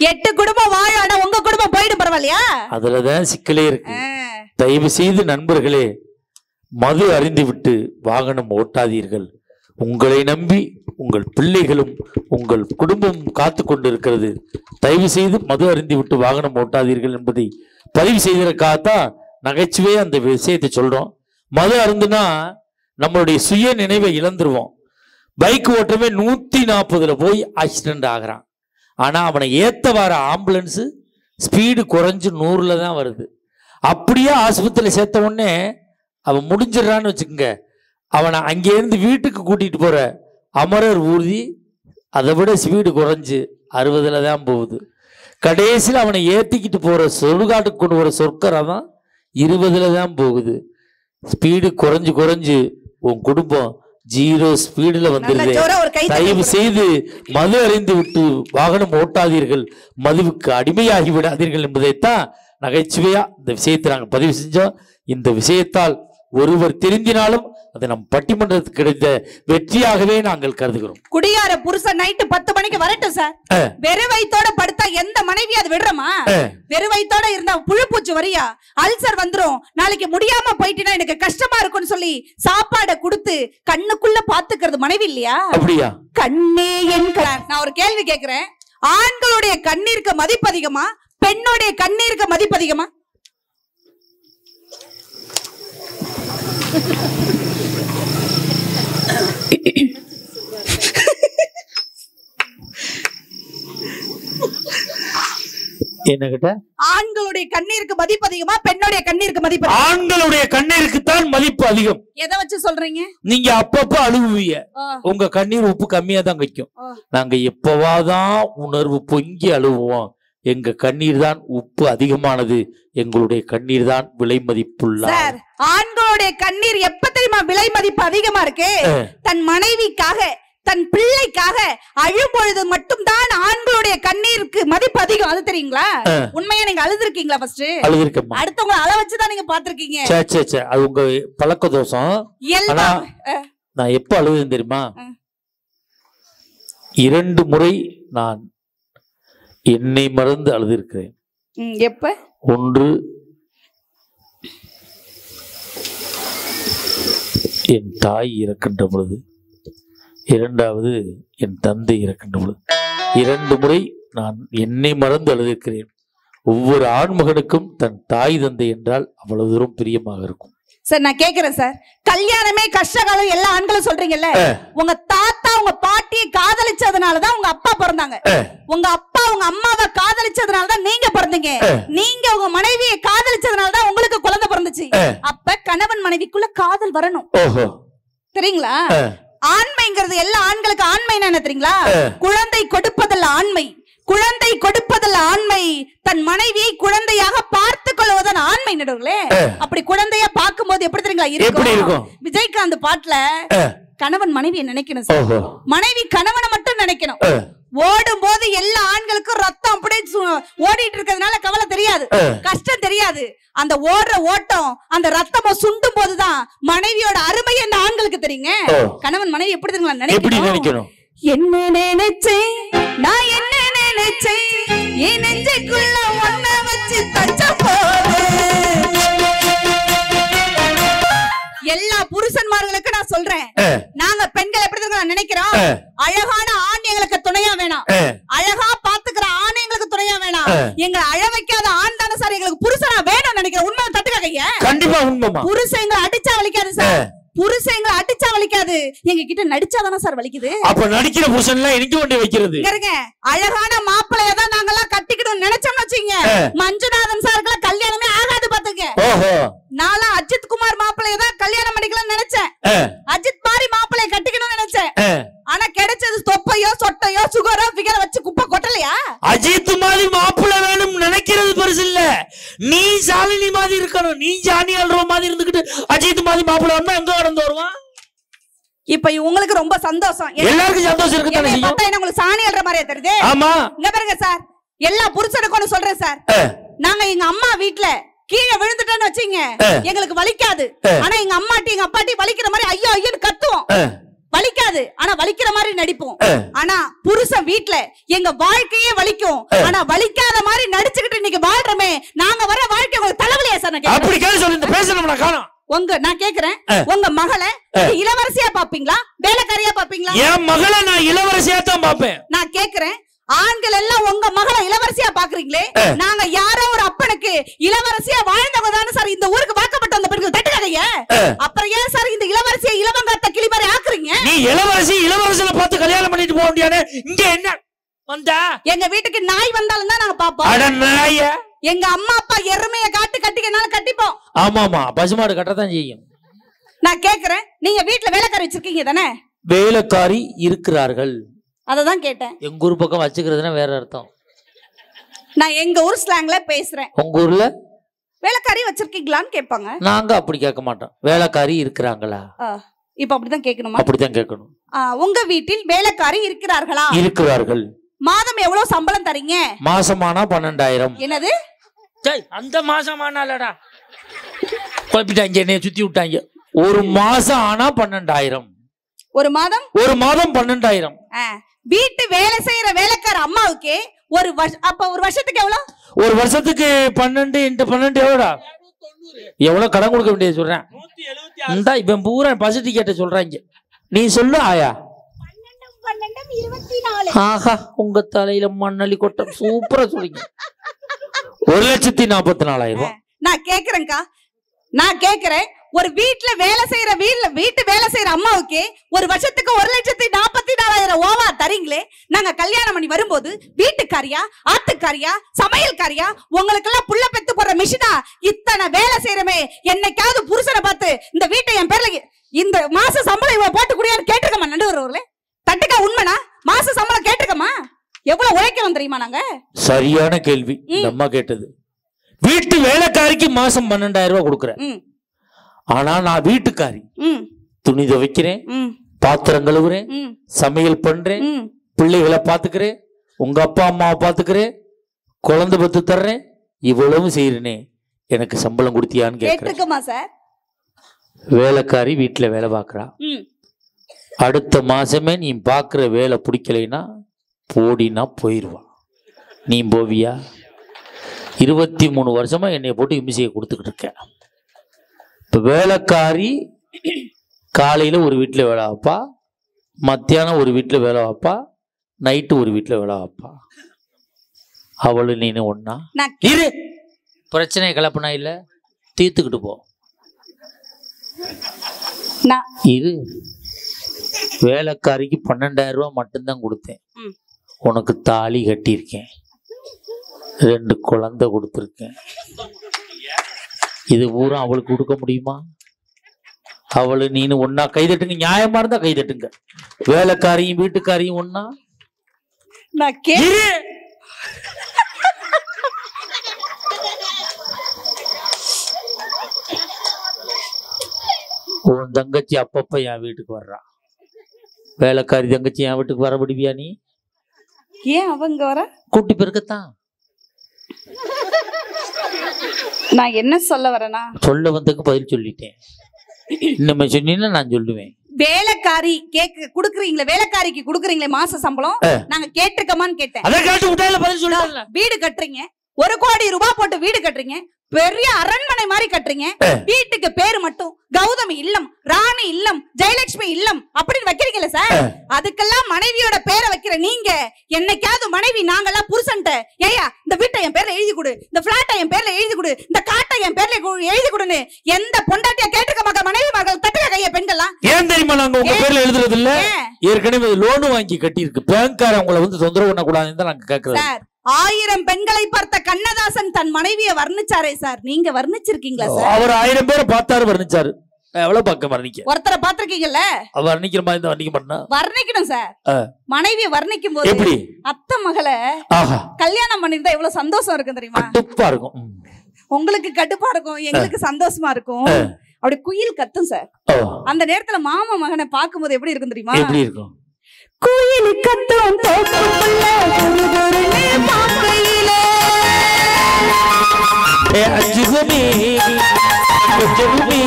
8 குடும்பம் வாழ உங்க குடும்பம் போயிடும் பரவாயில்லையா? அதுலதான் சிக்கலே இருக்கு. தயவு செய்து நண்பர்களே, மது அறிந்து விட்டு வாகனம் ஓட்டாதீர்கள். உங்களை நம்பி உங்கள் பிள்ளைகளும் உங்கள் குடும்பமும் காத்து கொண்டிருக்கிறது. தயவு செய்து மது அறிந்து விட்டு வாகனம் ஓட்டாதீர்கள் என்பதை பதிவு செய்ததற்காகத்தான் நகைச்சுவே அந்த விஷயத்தை சொல்றோம். மது அருந்துனா நம்மளுடைய சுய நினைவை இழந்துருவோம். பைக் ஓட்டமே 140 போய் ஆக்சிடென்ட் ஆகிறான். ஆனா அவனை ஏத்த வர ஆம்புலன்ஸ் ஸ்பீடு குறைஞ்சு 100 தான் வருது. அப்படியே ஆஸ்பத்திரியில் சேர்த்த உடனே அவன் முடிஞ்சிடறான்னு வச்சுக்கோங்க. அவனை அங்கேருந்து வீட்டுக்கு கூட்டிட்டு போற அமரர் ஊர்தி அதை விட ஸ்பீடு குறைஞ்சு 60 தான் போகுது. கடைசியில் அவனை ஏத்திக்கிட்டு போற சுடுகாட்டுக்கு கொண்டு வர சொற்கரை தான் 20 தான் போகுது. ஸ்பீடு குறைஞ்சு உன் குடும்பம் 0 ஸ்பீடுல வந்துருது. தயவு செய்து மது அறிந்து விட்டு வாகனம் ஓட்டாதீர்கள், மதுவுக்கு அடிமையாகி விடாதீர்கள் என்பதைத்தான் நகைச்சுவையா இந்த விஷயத்தை நாங்கள் பதிவு செஞ்சோம். இந்த விஷயத்தால் ஒருவர் தெரிந்தினாலும் அது நம் பட்டிமன்றத்துக்கு கிடைத்த வெற்றியாகவே நாங்கள் கருதுகிறோம். குடியார புருஷன் நைட்டு 10 மணிக்கு வரட்டும் சார். வெறும் வயித்தோட படுத்தா எந்த மனைவி அது விடுறமா? வெறும் வயித்தோட இருந்தா புழுப்பூச்சி வரியா, அல்சர் வந்துரும், நாளைக்கு முடியாம போயிட்டீங்கன்னா எனக்கு கஷ்டமா இருக்கும்னு சொல்லி சாப்பாடை கொடுத்து கண்ணுக்குள்ள பாத்துக்கிறது மனைவி இல்லையா? அப்படியா? கண்ணே என் நான் ஒரு கேள்வி கேட்கிறேன். ஆண்களுடைய கண்ணீருக்கு மதிப்பு அதிகமா, பெண்ணுடைய கண்ணீருக்கு மதிப்பு அதிகமா? என்ன கேட்ட? ஆண்களுடைய கண்ணீருக்கு மதிப்பு அதிகமா, பெண்ணுடைய கண்ணீருக்கு மதிப்பு? ஆண்களுடைய கண்ணீருக்கு தான் மதிப்பு அதிகம். எதை வச்சு சொல்றீங்க? நீங்க அப்பப்ப அழுவுவீங்க, உங்க கண்ணீர் உப்பு கம்மியா தான் வைக்கும். நாங்க எப்பவாதான் உணர்வு பொங்கி அழுவோம். எங்க கண்ணீர் தான் உப்பு அதிகமானது, எங்களுடைய கண்ணீர் தான் விலை மதிப்புள்ள. ஆண்களுடைய கண்ணீர் எப்ப தெரியுமா விலை மதிப்பு அதிகமா இருக்கு? தன் மனைவிக்காக, தன் பிள்ளைக்காக அழும் பொழுது மட்டும் தான் ஆண்களுடைய கண்ணீருக்கு மதிப்பு அதிகம். அது தெரியுங்களா? உண்மையா நீங்க அழுதுருக்கீங்களா? ஃபர்ஸ்ட் அழுதுருக்கேன். அடுத்தவங்க அழ வச்சுதான் நீங்க பாத்திருக்கீங்க. அது உங்க பழக்க தோஷம். நான் எப்ப அழுதுன்னு தெரியுமா? 2 முறை நான் என்னை மறந்து அழுதிருக்கிறேன். எப்ப? ஒன்று என் தாய் இறக்கின்ற பொழுது, 2வது என் தந்தை இறக்கின்ற பொழுது. 2 முறை நான் என்னை மறந்து அழுதிருக்கிறேன். ஒவ்வொரு ஆண்மகனுக்கும் தன் தாய் தந்தை என்றால் அவ்வளவு தூரம் பிரியமாக இருக்கும். சார் நான் கேக்குறேன் சார், கல்யாணமே கஷ்டகாலம் எல்லா ஆண்களும் சொல்றீங்கல்ல, உங்க தாத்தா உங்க பாட்டியை காதலிச்சதுனாலதான் உங்க அப்பா பிறந்தாங்க. உங்க அப்பா உங்க அம்மாவை காதலிச்சதுனாலதான் நீங்க பிறந்தீங்க. நீங்க உங்க மனைவியை காதலிச்சதுனாலதான் உங்களுக்கு குழந்தை பிறந்துச்சு. அப்ப கணவன் மனைவிக்குள்ள காதல் வரணும். தெரியுங்களா? ஆண்மைங்கிறது எல்லா ஆண்களுக்கு ஆண்மை என்ன தெரியுங்களா? குழந்தை கொடுப்பதல்ல ஆண்மை, குழந்தை கொடுப்பதல்ல ஆண்மை, தன் மனைவியை குழந்தையாக பார்த்துக் கொள்வதன் ஆண்மை. நடுவுகளே, அப்படி குழந்தையா பார்க்கும் போது எப்படி தெரியுங்களா இருக்கும்? விஜயகாந்த் பாட்டுல கணவன் மனைவியை நினைக்கணும் சார், மனைவி கணவனை மட்டும் நினைக்கணும். ஓடும் போது எல்லா ஆண்களுக்கும் ரத்தம் அப்படியே ஓடிட்டு இருக்கிறதுனால கவலை தெரியாது, கஷ்டம் தெரியாது. அந்த ஓடுற ஓட்டம், அந்த ரத்தமும் சுண்டும் போதுதான் மனைவியோட அருமை என்ன ஆண்களுக்கு தெரியுங்க. கணவன் மனைவி எப்படி தெரியுங்களா நினைக்கணும்? என்ன நினைச்சேன் நான், என்ன நினைச்சேன் என் நெஞ்சுக்குள்ள ஒன்ன வச்சு தச்ச போது. எல்லா புருஷன்மார்களுக்கு நான் சொல்றேன், நாங்க பெண்கள் எப்படி நினைக்கிறோம்? அழகான ஆண் எங்களுக்கு துணையா வேணாம், அழகா பாத்துக்கிற ஆண் எங்களுக்கு துணையா வேணாம், எங்களை அழ வைக்காத ஆண் தானே சார் எங்களுக்கு புருஷனா வேணும் நினைக்கிறேன். உண்மை தட்டுக்க கையா? கண்டிப்பா உண்மைமா. புருஷன் எங்களை அடிச்சா வலிக்காது சார், புருஷன் எங்களை அடிச்சா வலிக்காது, எங்க கிட்ட நடிச்சாதானே சார் வலிக்குது. அப்ப நடிக்கிற புருஷன் எல்லாம் எனக்கு கொண்டு வைக்கிறது. அழகான மாப்பிள்ளைய தான் நாங்கெல்லாம் கட்டிக்கணும் நினைச்சோம்னு வச்சுங்க, மஞ்சுநாதன் சாருக்குலாம் கல்யாணமே ஆகாது பாத்துக்க. நான் அஜித் குமார் மாப்பிள்ளைய தான் கல்யாணம் பண்ணிக்கலாம் நினைச்சேன். அஜித் மாதிரி மாப்பிள்ளைய கட்டிக்கணும்னு நினைச்சேன். ஆனா கிடைச்சது தொப்பையோ சொட்டையோ சுகரோ பிகர வச்சு குப்பை கொட்டலையா? அஜித் மாதிரி மாப்பிள்ளை வேணும் நினைக்கிறது பெருசு இல்ல, நீ சாலினி மாதிரி இருக்கணும். நீ ஜானி அல்வா மாதிரி இருந்துகிட்டு அஜித் மாதிரி மாப்பிள்ளை வேணும்னா எங்க கடந்து வருவான்? இப்ப உங்களுக்கு ரொம்ப சந்தோஷம், எல்லாருக்கும் சந்தோஷம் இருக்கு. உங்களுக்கு சாணி அல்ற மாதிரியா தெரியுது? ஆமா. இங்க பாருங்க சார், எல்லா புருஷனுக்கும் சொல்றேன் சார், நாங்க எங்க அம்மா வீட்டுல கீழே விழுந்துட்டேன்னு வச்சீங்க எங்களுக்கு வலிக்காது. ஆனா எங்க அம்மாட்டி எங்க அப்பாட்டி வலிக்கிற மாதிரி ஐயோ ஐயோன்னு கத்துவோம். வலிக்காது, ஆனா வலிக்கிற மாதிரி நடிப்போம். ஆனா புருஷன் வீட்டுல எங்க வாழ்க்கையே வலிக்கும், ஆனா வலிக்காத மாதிரி நடிச்சுக்கிட்டு இன்னைக்கு வாழ்றமே. நாங்க வர வாழ்க்கை உங்களுக்கு தலைவலியா சார்? அப்படி கேள்வி சொல்லி பேசணும். நான் கேக்குறேன், உங்க மகளை இளவரசியா பாப்பீங்களா வேலைக்காரியா பாப்பீங்களா? என் மகளை நான் இளவரசியா தான் பாப்பேன். நான் கேக்குறேன், ஆண்கள் எல்லாம் உங்க மகளை இளவரசியா பாக்குறீங்களே, நாங்க யாரோ ஒரு அப்பனுக்கு இளவரசியா வாழ்ந்தவங்க தானே சார் இந்த ஊருக்கு வாக்கப்பட்ட அந்த பெண்கள். தட்டுக்காதீங்க. அப்புறம் ஏன் சார் இந்த இளவரசியை இளவங்காத்த கிளி மாதிரி ஆக்குறீங்க? நீ இளவரசியை பார்த்து கல்யாணம் பண்ணிட்டு போக முடியாது. இங்க என்ன வந்தா? எங்க வீட்டுக்கு நாய் வந்தாலும் தான் நாங்க பாப்போம். அட நாய, எங்க அம்மா அப்பா எருமைய காட்டு கட்டிக்கனாலும் கட்டிப்போம். ஆமாமா, பசுமாடு கட்டத்தான் செய்யும். நான் கேக்குறேன், நீங்க வீட்டுல வேலைக்காரி வச்சிருக்கீங்க தானே? வேலைக்காரி இருக்கிறார்கள், அததான் கேட்டேன். எங்க ஊர் பக்கம் வச்சுக்கிறதுனா வேற அர்த்தம். நான் எங்க ஊர் ஸ்லாங்ல பேசுறேன். உங்க ஊர்ல வேலைக்காரி வச்சிருக்கீங்களான்னு கேட்பாங்க. நாங்க அப்படி கேட்க மாட்டோம். வேலைக்காரி இருக்கிறாங்களா? இப்ப அப்படிதான் கேட்கணுமா? அப்படிதான் கேட்கணும். உங்க வீட்டில் வேலைக்காரி இருக்கிறார்களா? இருக்கிறார்கள். மாதம் எவ்வளவு சம்பளம் தரீங்க? மாசமானா 12,000. என்னது? அந்த மாசமானாலடா குழப்பிட்டாங்க, என்னைய சுத்தி விட்டாங்க. ஒரு மாசம் ஆனா 12,000. ஒரு மாதம் 12,000. வீட்டு வேலை செய்யற வேலைக்கார அம்மாவுக்கு ஒரு வருஷத்துக்கு எவ்வளவு? ஒரு வருஷத்துக்கு 12 × 12 எவ்வளோடா? எவ்வளவு கடன் கொடுக்க வேண்டியது சொல்றேன். இந்த இவன் பூரா பஸ் டிக்கெட்டை சொல்றாங்க. நீ சொல்லு ஆயா. 12 ஆஹா, உங்க தலையில மண்ணலி கொட்டம் சூப்பரா சொல்லிங்க. 1,44,000. நான் கேக்குறேன்க்கா, நான் கேக்குறேன், ஒரு வீட்டுல வேலை செய்யற வீட்டு வேலை செய்யற அம்மாவுக்கு ஒரு வருஷத்துக்கு 1,44,000 ஓவா தரீங்களே. நாங்க கல்யாணம் பண்ணி வரும்போது வீட்டுக்காரியா ஆத்துக்காரியா சமையல்காரியா உங்களுக்கு எல்லாம் புள்ள பெத்து போற மிஷினா இத்தனை வேலை செய்யறமே. என்னைக்காவது புருஷனை பார்த்து இந்த வீட்டை என் பேர்ல இந்த மாச சம்பளம் இவ போட்டு குடியான்னு கேட்டிருக்கமா? நடுவர்களே தட்டுக்கா, உண்மைனா மாச சம்பளம் கேட்டிருக்கமா? எவ்வளவு உழைக்கிறோம் தெரியுமா நாங்க? சரியான கேள்வி அம்மா கேட்டது. வீட்டு வேலைக்காரிக்கு மாசம் 12,000 ரூபாய் கொடுக்குறேன். ஆனா நான் வீட்டுக்காரி, துணி துவைக்கிறேன், பாத்திரம் கழுவுறேன், சமையல் பண்றேன், பிள்ளைகளை பாத்துக்கிறேன், உங்க அப்பா அம்மாவை பாத்துக்கிறேன், குழந்தை பத்து தர்றேன், இவ்வளவு செய்யறேனே, எனக்கு சம்பளம் கொடுத்தியான்னு கேட்கிறேன் சார். வேலைக்காரி வீட்டுல வேலை பாக்குறா. அடுத்த மாசமே நீ பாக்குற வேலை பிடிக்கலைன்னா போடினா போயிடுவா. நீ போவியா? 23 வருஷமா என்னைய போட்டு இம்சையை கொடுத்துக்கிட்டு இருக்க. இப்ப வேலைக்காரி காலையில ஒரு வீட்டுல வேலை வைப்பா, மத்தியானம் ஒரு வீட்டுல வேலை வைப்பா, நைட்டு ஒரு வீட்டுல வேலை வைப்பா. அவளு நீனு ஒன்னா இரு, பிரச்சனை கிளப்புனா இல்ல தீர்த்துக்கிட்டு போ. இரு, வேலைக்காரிக்கு 12,000 ரூபாய் மட்டும்தான் கொடுத்தேன். உனக்கு தாலி கட்டியிருக்கேன், 2 குழந்தை கொடுத்துருக்கேன். இது பூரா அவளுக்கு கொடுக்க முடியுமா? அவளு நீனு ஒன்னா கைதட்டுங்க. நியாயமா இருந்தா கைதட்டுங்க. வேலைக்காரியும் வீட்டுக்காரியும் ஒன்னா. உன் தங்கச்சி அப்பப்ப என் வீட்டுக்கு வர்றா. வேலைக்காரி தங்கச்சி என் வீட்டுக்கு வர விடுவியா நீ? ஏன் அவங்க வர? கூட்டி பெருக்கத்தான். நான் என்ன சொல்ல வரேனா, சொல்ல வந்ததுக்கு பதில் சொல்லிட்டேன். இன்னும் சொன்னீங்கன்னா நான் சொல்லுவேன். வேலைக்காரி குடுக்குறீங்களே, வேலைக்காரிக்கு குடுக்குறீங்களே மாச சம்பளம், நாங்க கேட்டிருக்கோமான்னு கேட்டேன். அதை கேட்டு விட்டால பதில் சொல்ல. வீடு கட்டுறீங்க, 1 கோடி ரூபாய் போட்டு வீடு கட்டுறீங்க, பெரிய அரண்மனை மாதிரி கட்டுறீங்க. வீட்டுக்கு பேரு மட்டும் கௌதமி இல்லம், ராணி இல்லம், ஜெயலட்சுமி இல்லம் அப்படின்னு வைக்கிறீங்கல்ல சார். அதுக்கெல்லாம் மனைவியோட பேரை வைக்கிற நீங்க என்னைக்காவது மனைவி நாங்கெல்லாம் புருஷன்ட்ட ஏயா இந்த வீட்டை என் பேர்ல எழுதி கொடு, இந்த பிளாட்டை என் பேர்ல எழுதி கொடு, இந்த காட்டை என் பேர்ல எழுதி கொடுன்னு எந்த பொண்டாட்டியா கேட்டுக்க மாக்க மனைவி மகள் தட்டுக்க கைய பெண்கள்லாம்? ஏன் தெரியுமா நாங்க உங்க பேர்ல எழுதுறது இல்ல? ஏற்கனவே லோன் வாங்கி கட்டி இருக்கு. பேங்க்கார உங்களை வந்து தொந்தரவு பண்ண கூடாதுன்னு தான் நாங்க கேக்குறோம். 1000 பெண்களை பார்த்த கண்ணதாசன் தன் மனைவியை வர்ணிச்சாரே சார், நீங்க வர்ணிச்சிருக்கீங்களா சார்? அவர் 1000 பேரை பார்த்தாரு, வர்ணிச்சாரு. எவ்வளவு பக்கம் வர்ணிக்க? ஒருத்தரை பாத்திருக்கீங்கல்ல? வர்ணிக்கிற மாதிரி தான் வர்ணிக்க மாட்டேன். வர்ணிக்கணும் சார். மனைவியை வர்ணிக்கும் போது எப்படி அத்தை மகளை கல்யாணம் பண்ணிருந்தா எவ்வளவு சந்தோஷம் இருக்கும் தெரியுமா? கடுப்பா இருக்கும். உங்களுக்கு கடுப்பா இருக்கும், எங்களுக்கு சந்தோஷமா இருக்கும். அப்படி குயில் கத்தும் சார். அந்த நேரத்துல மாமா மகனை பாக்கும்போது எப்படி இருக்கும் தெரியுமா? எப்படி இருக்கும்? குயில் கத்தும் தோப்புக்குள்ள குருகுருன்னு பாக்கையிலே அஞ்சுகுமே கொஞ்சமுமே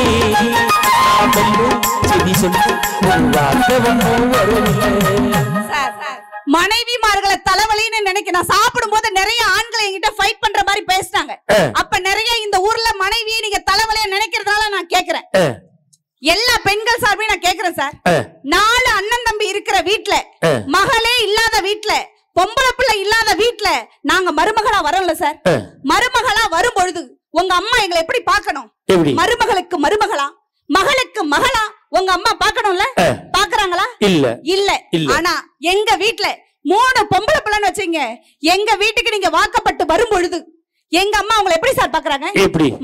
செடி சொல்லி மனைவிமார்களை தலைவலின்னு நினைக்க நான் சாப்பிடும் போது நிறைய ஆண்களை என்கிட்ட ஃபைட் பண்ற மாதிரி பேசினாங்க. அப்ப நிறைய இந்த ஊர்ல மனைவியை நீங்க தலைவலியா நினைக்கிறதுனால நான் கேக்குறேன். எல்லா பெண்கள் சார்பையும் நான் கேக்குறேன் சார். 4 அண்ணன் தம்பி இருக்கிற வீட்டுல, மகளே இல்லாத வீட்டுல, பொம்பளை பிள்ளை இல்லாத வீட்டுல நாங்க மருமகளா வரோம்ல சார். மருமகளா வரும் பொழுது உங்க அம்மா எங்களை எப்படி பாக்கணும்? மருமகளுக்கு மருமகளா, மகளுக்கு மகளா உங்க அம்மா பாக்கணும்ல? பாக்குறாங்களா? இல்ல. ஆனா எங்க வீட்டுல 3 பொம்பளை பிள்ளைன்னு வச்சீங்க, எங்க வீட்டுக்கு நீங்க வாக்கப்பட்டு வரும் பொழுது எங்க அம்மா உங்களை எப்படி சார் பாக்குறாங்க?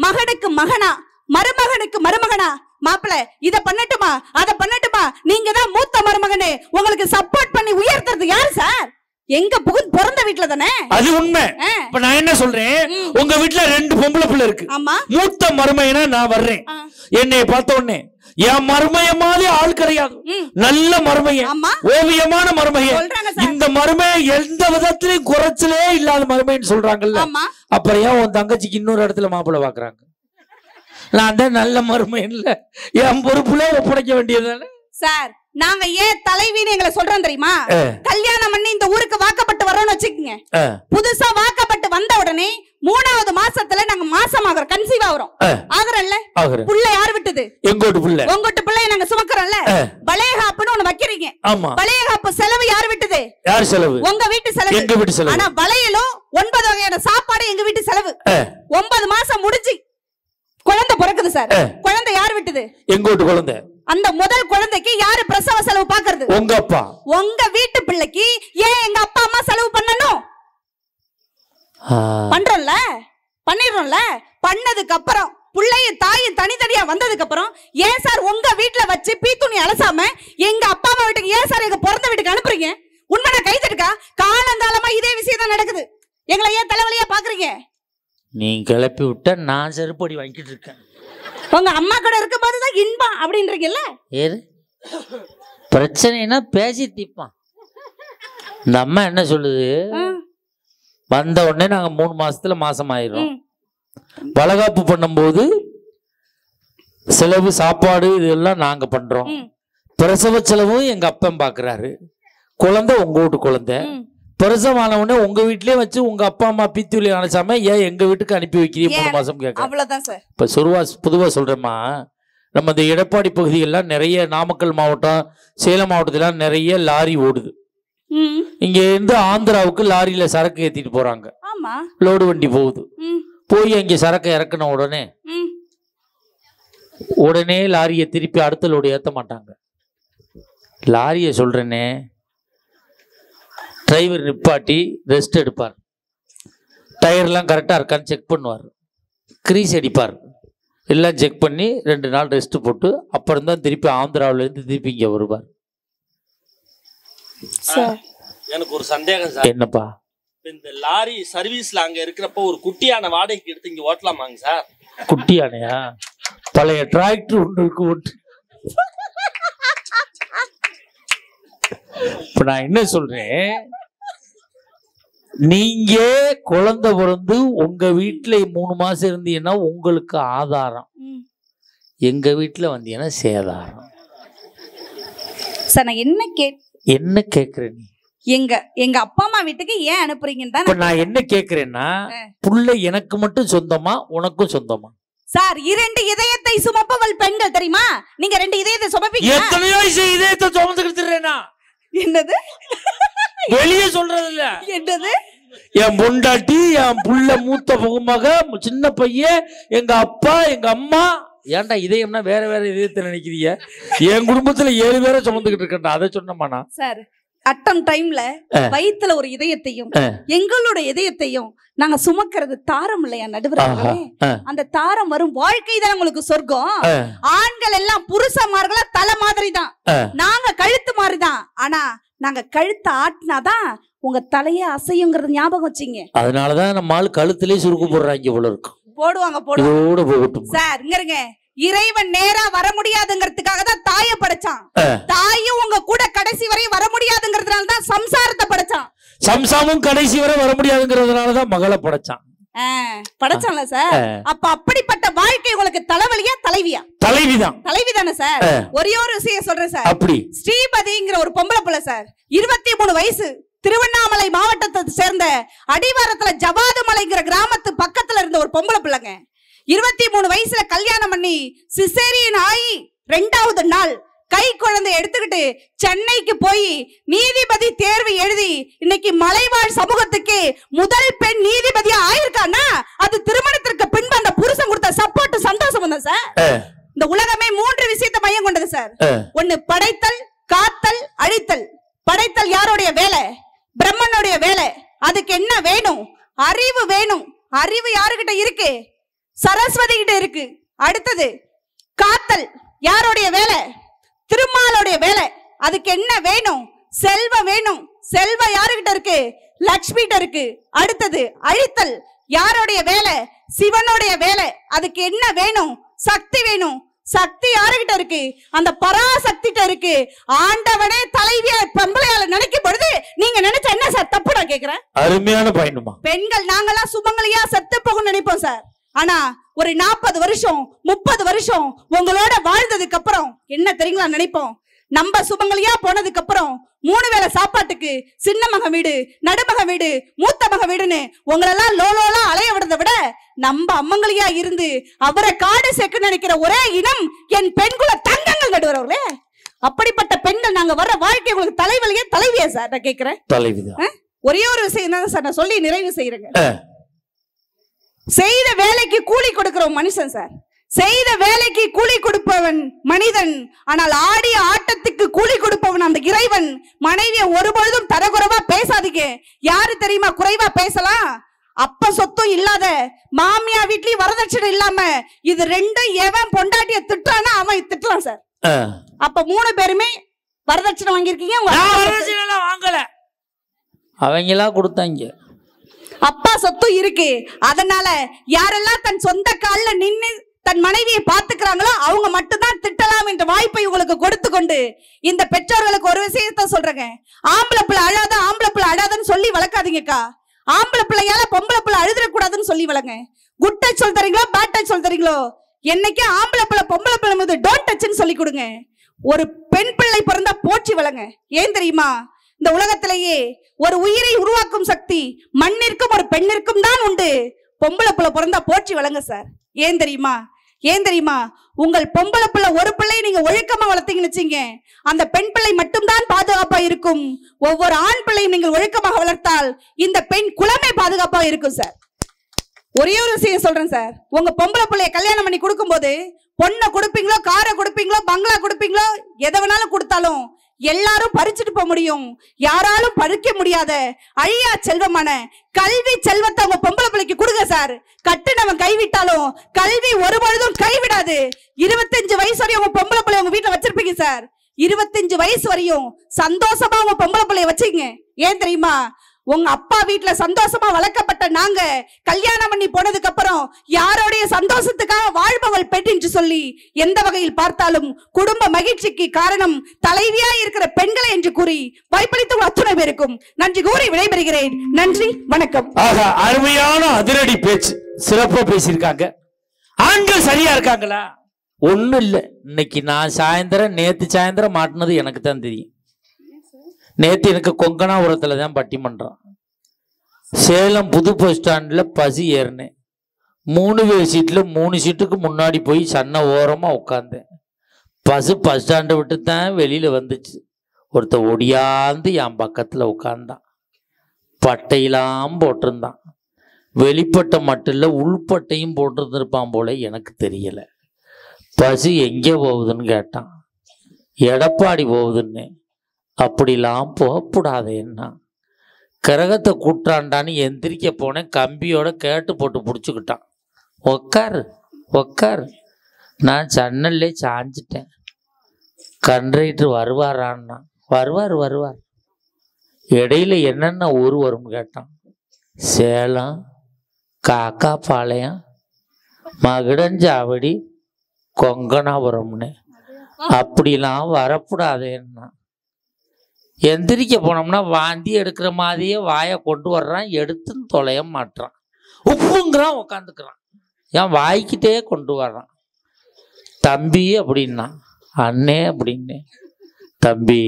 மகனுக்கு மகனா, மருமகனுக்கு மருமகனா, மாப்பிள்ள இத பண்ணட்டுமா அத பண்ணட்டுமா, நீங்க தான் மூத்த மருமகனே, உங்களுக்கு சப்போர்ட் பண்ணி உயர்த்துறது யாரு சார்? எங்க பிறந்த வீட்டுல தானே. அது உண்மை. இப்ப நான் என்ன சொல்றேன், உங்க வீட்டுல 2 பொம்பளை பிள்ளை இருக்கு. மூத்த மருமையனா நான் வர்றேன். என்னை பார்த்த உடனே என் மருமைய மாதிரி ஆள் கிடையாது, நல்ல மருமைய, ஓவியமான மருமைய, இந்த மருமைய எந்த விதத்திலையும் குறைச்சலே இல்லாத மருமைன்னு சொல்றாங்கல்ல. அப்புறம் ஏன் உன் தங்கச்சிக்கு இன்னொரு இடத்துல மாப்பிள்ளை பாக்குறாங்க? நான் தான் நல்ல மருமை இல்ல, என் பொறுப்புல ஒப்படைக்க வேண்டியதுதானே சார். நாங்க ஏன் தலைவின்னு எங்களை சொல்றோம் தெரியுமா? கல்யாணம் பண்ணி இந்த ஊருக்கு வாக்கப்பட்டு வரோம்னு வச்சுக்கோங்க. புதுசா வாக்கப்பட்டு வந்த உடனே 3வது மாசத்துல நாங்க மாசமாகறோம், கன்சீவ் ஆகுறோம். ஆகுறல்ல? புள்ள யார் விட்டது? எங்கோட்டு புள்ள. உங்கோட்டு புள்ளைய நாங்க சுமக்கறோம்ல. வளையகாப்புன்னு ஒண்ணு வைக்கிறீங்க. வளையகாப்பு செலவு யார் விட்டது? யார் செலவு? உங்க வீட்டு செலவு. எங்க வீட்டு செலவு. ஆனா வளையலும் 9 வகையான சாப்பாடு எங்க வீட்டு செலவு. 9 மாசம் முடிஞ்சு குழந்தை பிறக்குது சார். குழந்தை யார் விட்டது? எங்கோட்டு குழந்தை. அந்த முதல் குழந்தைக்கு யாரு பிரசவ செலவு பாக்குறது? உங்க அப்பா. உங்க வீட்டு பிள்ளைக்கு ஏன் எங்க அப்பா அம்மா செலவு பண்ணணும்? பண்றோம்ல, பண்ணிடுறோம்ல. பண்ணதுக்கு அப்புறம் பிள்ளையும் தாயும் தனித்தனியா வந்ததுக்கு அப்புறம் ஏன் சார் உங்க வீட்டுல வச்சு பீத்துணி அலசாம எங்க அப்பா அம்மா வீட்டுக்கு ஏன் சார் எங்க பிறந்த வீட்டுக்கு அனுப்புறீங்க? உண்மையான கை தட்டுக்கா? காலங்காலமா இதே விஷயம் தான் நடக்குது. எங்களை ஏன் தலைவலியா பாக்குறீங்க? நீ கிளப்பி விட்ட நான் செருப்படி வாங்கிட்டு இருக்கேன். உங்க அம்மா கூட இருக்கும் போதுதான் இன்பம் அப்படின்றீங்கல்ல. ஏது பிரச்சனைனா பேசி தீப்பான். இந்த அம்மா என்ன சொல்லுது, வந்த உடனே நாங்க 3 மாசத்துல மாசம் ஆயிரும். வளகாப்பு பண்ணும்போது செலவு சாப்பாடு இதெல்லாம் நாங்க பண்றோம். பிரசவ செலவும் எங்க அப்பன் பாக்குறாரு. குழந்தை உங்க வீட்டு குழந்தை. பிரசவமான உடனே உங்க வீட்லயே வச்சு உங்க அப்பா அம்மா பீத்துளி அணைச்சாம ஏன் எங்க வீட்டுக்கு அனுப்பி வைக்கிறீங்க 3 மாசம் கேட்க? அவ்வளவுதான் சார். இப்ப பொதுவா சொல்றேம்மா, நம்ம இந்த எடப்பாடி பகுதியெல்லாம் நிறைய, நாமக்கல் மாவட்டம், சேலம் மாவட்டத்திலாம் நிறைய லாரி ஓடுது. இங்க இருந்து ஆந்திராவுக்கு லாரியில சரக்கு ஏத்திட்டு போறாங்க. லோடு வண்டி போகுது. போய் அங்க சரக்கு இறக்குன உடனே லாரியை திருப்பி அடுத்த லோடு ஏத்த மாட்டாங்க. லாரியை சொல்றேனே, டிரைவர் நிப்பாட்டி ரெஸ்ட் எடுப்பார். டயர்லாம் கரெக்டாக இருக்கான்னு செக் பண்ணுவார். கிரீஸ் அடிப்பார். எல்லாம் செக் பண்ணி 2 நாள் ரெஸ்ட் போட்டு அப்புறம் தான் திருப்பி ஆந்திராவிலேருந்து திருப்பி இங்கே வருவார். எனக்கு ஒரு சந்தேகம் சார். என்னப்பா? இந்த லாரி சர்வீஸ்ல அங்க இருக்கிறப்ப ஒரு குட்டியான வாடகைக்கு எடுத்து இங்க ஓட்டலாமாங்க சார்? குட்டியானையா? பழைய டிராக்டர் ஒன்று இருக்கு. ஓட்டு. இப்ப நான் என்ன சொல்றேன், நீங்க குழந்தை பிறந்து உங்க வீட்டுல 3 மாசம் இருந்தீங்கன்னா உங்களுக்கு ஆதாரம், எங்க வீட்டுல வந்தீங்கன்னா சேதாரம். சார் நான் என்ன கேக்குறேன், நீ எங்க அப்பா அம்மா வீட்டுக்கு ஏன் அனுப்புறீங்கன்னு தான் நான் என்ன கேக்குறேன்னா, புள்ள எனக்கு மட்டும் சொந்தமா உனக்கும் சொந்தமா? சார் 2 இதயத்தை சுமப்பவள் பெண்கள் தெரியுமா? நீங்க 2 இதயத்தை சுமப்பீங்க. எத்தனையோ இதயத்தை சுமந்துக்கிட்டுறேனா? என்னது வெளியே சொல்றது இல்ல. என்னது? என் பொண்டாட்டி, என் புள்ள, மூத்த மக, சின்ன பையன், எங்க அப்பா, எங்க அம்மா. ஏன்டா இதயம்னா வேற வேற இதயத்தை நினைக்கிறீங்க? என் குடும்பத்துல 7 பேரை சுமந்துக்கிட்டு இருக்கேன்டா. அதை சொன்னமாண்ணா சார் அட்டம் டைம்ல வயித்துல ஒரு இதயத்தையும் எங்களோட இதயத்தையும் நாங்க சுமக்கிறது தாரம் இல்லையா நடுவர்களே? அந்த தாரம் வரும் வாழ்க்கை தான் உங்களுக்கு சொர்க்கம். ஆண்கள் எல்லாம் புருஷமார்களா தலை மாதிரி தான், நாங்க கழுத்து மாதிரிதான். ஆனா நாங்க கழுத்தை ஆட்டினாதான் உங்க தலையே அசையுங்கிறது ஞாபகம் வச்சுங்க. அதனாலதான் நம்ம ஆள் கழுத்திலே சுருக்கு போடுறாங்க போல இருக்கும். போடுவாங்க சார். இங்க இருங்க, இறைவன் நேரா வர முடியாதுங்கிறதுக்காக தான் தாயை படைச்சான். தாயும் உங்க கூட கடைசி வரை வர முடியாதுங்கிறதுனால தான் சம்சாரத்தை படைச்சான். சம்சாமும் கடைசி வரை வர முடியாதுங்கிறதுனால தான் மகளை படைச்சான். படைச்சான்ல சார். அப்ப அப்படிப்பட்ட வாழ்க்கை உங்களுக்கு தலைவலியா தலைவியா? தலைவிதானே சார். ஒரே ஒரு விஷயம் சொல்றேன் சார். அப்படி ஸ்ரீபதிங்கிற ஒரு பொம்பளை பிள்ளை சார், 23 வயசு, திருவண்ணாமலை மாவட்டத்தை சேர்ந்த அடிவாரத்துல ஜவாது மலைங்கிற கிராமத்து பக்கத்துல இருந்த ஒரு பொம்பளை பிள்ளைங்க. 23 வயசுல கல்யாணம் பண்ணி சிசேரியன் ஆகி 2வது நாள் கை குழந்தை எடுத்துக்கிட்டு சென்னைக்கு போய் நீதிபதி தேர்வு எழுதி இன்னைக்கு மலைவாழ் சமூகத்துக்கு முதல் பெண் நீதிபதியா ஆயிருக்கான்னா அது திருமணத்திற்கு பின்பு அந்த புருஷன் கொடுத்த சப்போர்ட் சந்தோஷம் தான் சார். இந்த உலகமே 3 விஷயத்தை மையம் கொண்டது சார். ஒன்னு படைத்தல், காத்தல், அழித்தல். படைத்தல் யாருடைய வேலை? பிரம்மனுடைய வேலை. அதுக்கு என்ன வேணும்? அறிவு வேணும். அறிவு யாருகிட்ட இருக்கு? சரஸ்வதி கிட்ட இருக்கு. அடுத்தது காத்தல் யாருடைய வேலை? திருமாலுடைய வேலை. அதுக்கு என்ன வேணும்? செல்வம் வேணும். செல்வம் யாருகிட்ட இருக்கு? லட்சுமி கிட்ட இருக்கு. அடுத்தது அழித்தல் யாருடைய வேலை? சிவனுடைய வேலை. அதுக்கு என்ன வேணும்? சக்தி வேணும். சக்தி யாருகிட்ட இருக்கு? அந்த பராசக்தி இருக்கு. ஆண்டவனே தலைவியா பொம்பளையால நினைக்கும் பொழுது நீங்க நினைச்ச என்ன சார் தப்பு? நான் கேக்குறேன். அருமையான பாயிண்ட்மா. பெண்கள் நாங்கெல்லாம் சுமங்கலியா செத்து போகும் நினைப்போம் சார். ஆனா ஒரு 40 வருஷம் 30 வருஷம் உங்களோட வாழ்ந்ததுக்கு அப்புறம் என்ன தெரியுங்களா நினைப்போம்? நம்ம சுமங்கலியா போனதுக்கு அப்புறம் 3 வேளை சாப்பாட்டுக்கு சின்ன மக வீடு, நடுமக வீடு, மூத்த மக வீடுன்னு உங்களெல்லாம் லோலோலா அலைய விடுறத விட நம்ம அம்மங்கலியா இருந்து அவரை காடு சேர்க்க நினைக்கிற ஒரே இனம் என் பெண்குல தங்கங்கள் நடுவர்களே. அப்படிப்பட்ட பெண்கள் நாங்க வர்ற வாழ்க்கை உங்களுக்கு தலைவலியா தலைவியா சார்? நான் கேட்கிறேன். தலைவிதான். ஒரே ஒரு விஷயம் தான் சார் நான் சொல்லி நிறைவு செய்யறேங்க. செய்த வேலைக்கு கூலி கொடுக்கிற மனுஷன் சார். செய்த வேலைக்கு கூலி கொடுப்பவன் மனிதன். ஆனால் ஆடிய ஆட்டத்துக்கு கூலி கொடுப்பவன் அந்த இறைவன். மனைவியை ஒருபொழுதும் தரக்குறைவா பேசாதீங்க. யாரு தெரியுமா குறைவா பேசலாம்? அப்ப சொத்தும் இல்லாத, மாமியா வீட்லயும் வரதட்சணை இல்லாம, இது ரெண்டும் எவன் பொண்டாட்டிய திட்டானா அவன் திட்டலாம் சார். அப்ப 3 பேருமே வரதட்சணை வாங்கியிருக்கீங்க. வாங்கல, அவங்களா கொடுத்தாங்க. அப்பா சொத்து இருக்கு. அதனால யாரெல்லாம் தன் சொந்த கால்ல நின்னு தன் மனைவியை பார்த்துக்கிறாங்களோ அவங்க மட்டும்தான் திட்டலாம் என்ற வாய்ப்பை உங்களுக்கு கொடுத்து கொண்டு இந்த பெற்றோர்களுக்கு ஒரு விஷயத்த சொல்றேங்க. ஆம்பளை பிள்ளை அழாத, ஆம்பளை பிள்ளை அழாதன்னு சொல்லி வளர்க்காதீங்கக்கா. ஆம்பளை பிள்ளையால பொம்பளை பிள்ளை அழுதுறக்கூடாதுன்னு சொல்லி வளங்க. குட் டச் சொல் தரீங்களோ, பேட் டச் சொல் தரீங்களோ, என்னைக்கு ஆம்பளை பிள்ளை பொம்பளை பிள்ளை மீது டோன்ட் டச்னு சொல்லி கொடுங்க. ஒரு பெண் பிள்ளை பிறந்தா போற்றி வளங்க. ஏன் தெரியுமா? இந்த உலகத்திலேயே ஒரு உயிரை உருவாக்கும் சக்தி மண்ணிற்கும் ஒரு பெண்ணிற்கும் தான் உண்டு. பொம்பளை பிள்ளை பிறந்தா போற்றி வளங்க சார். ஏன் தெரியுமா? ஏன் தெரியுமா? உங்கள் பொம்பளை பிள்ளை ஒரு பிள்ளையை நீங்க ஒழுக்கமா வளர்த்தீங்கன்னு வச்சீங்க, அந்த பெண் பிள்ளை மட்டும்தான் பாதுகாப்பா இருக்கும். ஒவ்வொரு ஆண் பிள்ளையும் நீங்கள் ஒழுக்கமாக வளர்த்தால் இந்த பெண் குலமே பாதுகாப்பா இருக்கும் சார். ஒரே ஒரு விஷயம் சொல்றேன் சார். உங்க பொம்பளை பிள்ளைய கல்யாணம் பண்ணி கொடுக்கும் போது பொண்ணை கொடுப்பீங்களோ, காரை கொடுப்பீங்களோ, பங்களா கொடுப்பீங்களோ, எதை வேணாலும் கொடுத்தாலும் எல்லாரும் பறிச்சுட்டு போக முடியும். யாராலும் பறிக்க முடியாத அழியா செல்வமான கல்வி செல்வத்தை உங்க பொம்பளை பிள்ளைக்கு கொடுங்க சார். கட்டுனவன் கைவிட்டாலும் கல்வி ஒருபொழுதும் கைவிடாது. 25 வயசு வரையும் உங்க பொம்பளை பிள்ளை உங்க வீட்டுல வச்சிருப்பீங்க சார். 25 வயசு வரையும் சந்தோஷமா உங்க பொம்பளை பிள்ளைய வச்சுங்க. ஏன் தெரியுமா? உங்க அப்பா வீட்டுல சந்தோஷமா வளர்க்கப்பட்ட நாங்க கல்யாணம் பண்ணி போனதுக்கு அப்புறம் யாரோடைய சந்தோஷத்துக்காக வாழ்பவள் பெண் என்று சொல்லி எந்த வகையில் பார்த்தாலும் குடும்ப மகிழ்ச்சிக்கு காரணம் தலைவியா இருக்கிற பெண்களை என்று கூறி வாய்ப்பளித்த அத்துணை பேருக்கும் நன்றி கூறி விடைபெறுகிறேன். நன்றி, வணக்கம். அருமையான அதிரடி பேச்சு, சிறப்பா பேசியிருக்காங்க. ஆண்கள் சரியா இருக்காங்களா? ஒண்ணும் இல்ல. இன்னைக்கு நான் நேத்து சாயந்தரம் மாட்டினது எனக்கு தான் தெரியும். நேற்று எனக்கு கொங்கனாபுரத்துல தான் பட்டிமன்றம். சேலம் புது பஸ் ஸ்டாண்டில் பசி ஏறினேன். 3 பேர் சீட்டில் 3 சீட்டுக்கு முன்னாடி போய் சன்ன ஓரமாக உட்காந்தேன். பஸ் ஸ்டாண்டை விட்டு தான் வெளியில் வந்துச்சு. ஒருத்தர் ஒடியாந்து என் பக்கத்தில் உட்காந்தான். பட்டையெல்லாம் போட்டிருந்தான். வெளிப்பட்டை மட்டும் இல்லை, உள்பட்டையும் போட்டிருந்துருப்பான் போல, எனக்கு தெரியலை. பஸ் எங்கே போகுதுன்னு கேட்டான். எடப்பாடி போகுதுன்னு. அப்படிலாம் போகக்கூடாது. என்ன கிரகத்தை கூட்டாண்டான்னு எந்திரிக்க போனேன், கம்பியோட கேட்டு போட்டு பிடிச்சிக்கிட்டான். உக்காரு உக்காரு. நான் சன்னல்லே சாஞ்சிட்டேன். கண்ட்ரைட்டர் வருவாரான்னா, வருவார். இடையில என்னென்ன ஊர் வரும்னு கேட்டான். சேலம், காக்காபாளையம், மகுடஞ்சாவடி, கொங்கனாபுரம்னு. அப்படிலாம் வரக்கூடாதுன்னா எந்திரிக்க போனோம்னா வாந்தி எடுக்கிற மாதிரியே வாயை கொண்டு வர்றான், எடுத்துன்னு தொலைய மாட்டான். உப்புங்கிறான், உக்காந்துக்கிறான். ஏன் வாய்க்கிட்டே கொண்டு வர்றான். தம்பி அப்படின்னா, அண்ணே அப்படின்னு. தம்பி,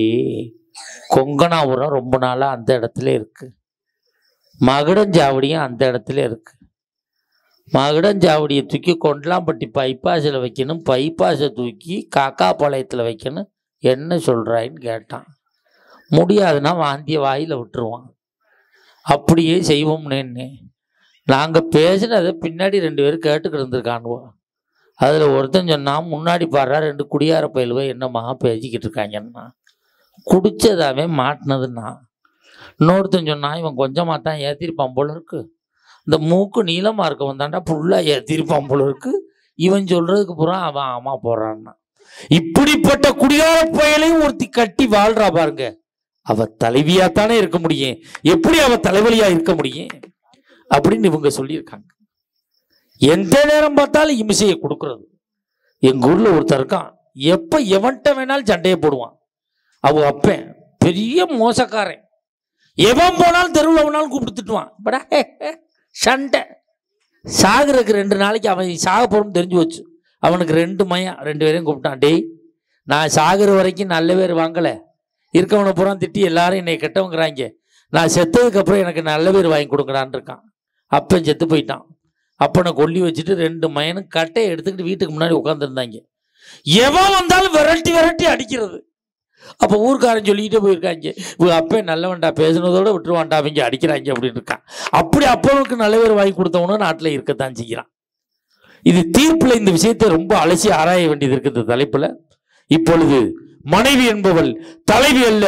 கொங்கனாபுரம் ரொம்ப நாளாக அந்த இடத்துல இருக்கு, மகுடஞ்சாவடியும் அந்த இடத்துல இருக்கு. மகுடஞ்சாவடியை தூக்கி கொண்டலாம்பட்டி பைபாஸில் வைக்கணும், பைபாஸை தூக்கி காக்காபாளையத்தில் வைக்கணும். என்ன சொல்கிறாயின்னு கேட்டான். முடியாதுன்னா வாந்திய வாயில் விட்டுருவான். அப்படியே செய்வோம்னேன்னு நாங்கள் பேசினதை பின்னாடி 2 பேரும் கேட்டுக்கிட்டு இருந்திருக்கானுவோம். அதில் ஒருத்தன் சொன்னான், முன்னாடி பாடுறா 2 குடியார பயிலுவை என்னம்மா பேசிக்கிட்டு இருக்காங்கன்னா, குடித்ததாவே மாட்டினதுன்னா. இன்னொருத்தன் சொன்னான், இவன் கொஞ்சமாக தான் ஏற்றிருப்பான் போல இருக்கு, இந்த மூக்கு நீளமாக இருக்கவன் தாண்டா ஃபுல்லாக ஏற்றிருப்பான் போல இருக்கு, இவன் சொல்கிறதுக்கு பூரா அவன் ஆமா போடுறான்னா. இப்படிப்பட்ட குடியார பயலையும் ஒருத்தி கட்டி வாழ்றா பாருங்க. அவ தலைவியாத்தானே இருக்க முடியும், எப்படி அவ தலைவலியா இருக்க முடியும் அப்படின்னு இவங்க சொல்லியிருக்காங்க. எந்த நேரம் பார்த்தாலும் இமிசையை கொடுக்கறது. எங்க ஊர்ல ஒருத்தர் இருக்கான், எப்ப எவன்கிட்ட வேணாலும் சண்டையை போடுவான். அவ அப்பன் பெரிய மோசக்காரன், எவன் போனாலும் தெருவில் வேணாலும் கூப்பிட்டுட்டுவான். படா சண்டை. சாகுறதுக்கு 2 நாளைக்கு அவன் சாக போறோம்னு தெரிஞ்சு வச்சு அவனுக்கு 2 மையம் 2 பேரையும் கூப்பிட்டான். டேய், நான் சாகுற வரைக்கும் நல்ல பேர் வாங்கலை, இருக்கவனை பூரா திட்டி எல்லாரும் என்னை கெட்டவங்கிறாங்க, நான் செத்ததுக்கு அப்புறம் எனக்கு நல்ல பேர் வாங்கி கொடுக்கலான்னு இருக்கான். அப்பன் செத்து போயிட்டான். அப்பனை கொல்லி வச்சுட்டு 2 மயனும் கட்டையை எடுத்துக்கிட்டு வீட்டுக்கு முன்னாடி உட்காந்துருந்தாங்க. எவன் வந்தாலும் விரட்டி அடிக்கிறது. அப்போ ஊர்க்காரன் சொல்லிக்கிட்டே போயிருக்காங்க, இவங்க அப்பன் நல்லவன்டா, பேசுனதோட விட்டுருவான்டா, அவங்க அடிக்கிறாங்க அப்படின்னு இருக்கான். அப்படி அப்பனுக்கு நல்ல பேர் வாங்கி கொடுத்தவனும் நாட்டில் இருக்கத்தான் செய்கிறான். இது தீர்ப்புல இந்த விஷயத்தை ரொம்ப அலசி ஆராய வேண்டியது இருக்கு. இந்த தலைப்புல இப்பொழுது மனைவி என்பவள் தலைவி அல்ல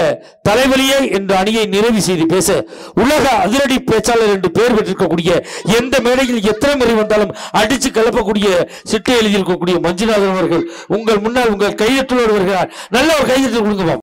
தலைவலியே என்ற அணியை நிறைவு செய்து பேச உலக அதிரடி பேச்சாளர் என்று பெயர் பெற்றிருக்கக்கூடிய, எந்த மேடையில் எத்தனை முறை வந்தாலும் அடிச்சு கலப்பக்கூடிய சிட்டை எழுதியிருக்கக்கூடிய மஞ்சுநாதன் அவர்கள் உங்கள் முன்னால் உங்கள் கையெழுத்தோடு வருகிறார். நல்ல ஒரு கையெழுத்து கொடுங்க.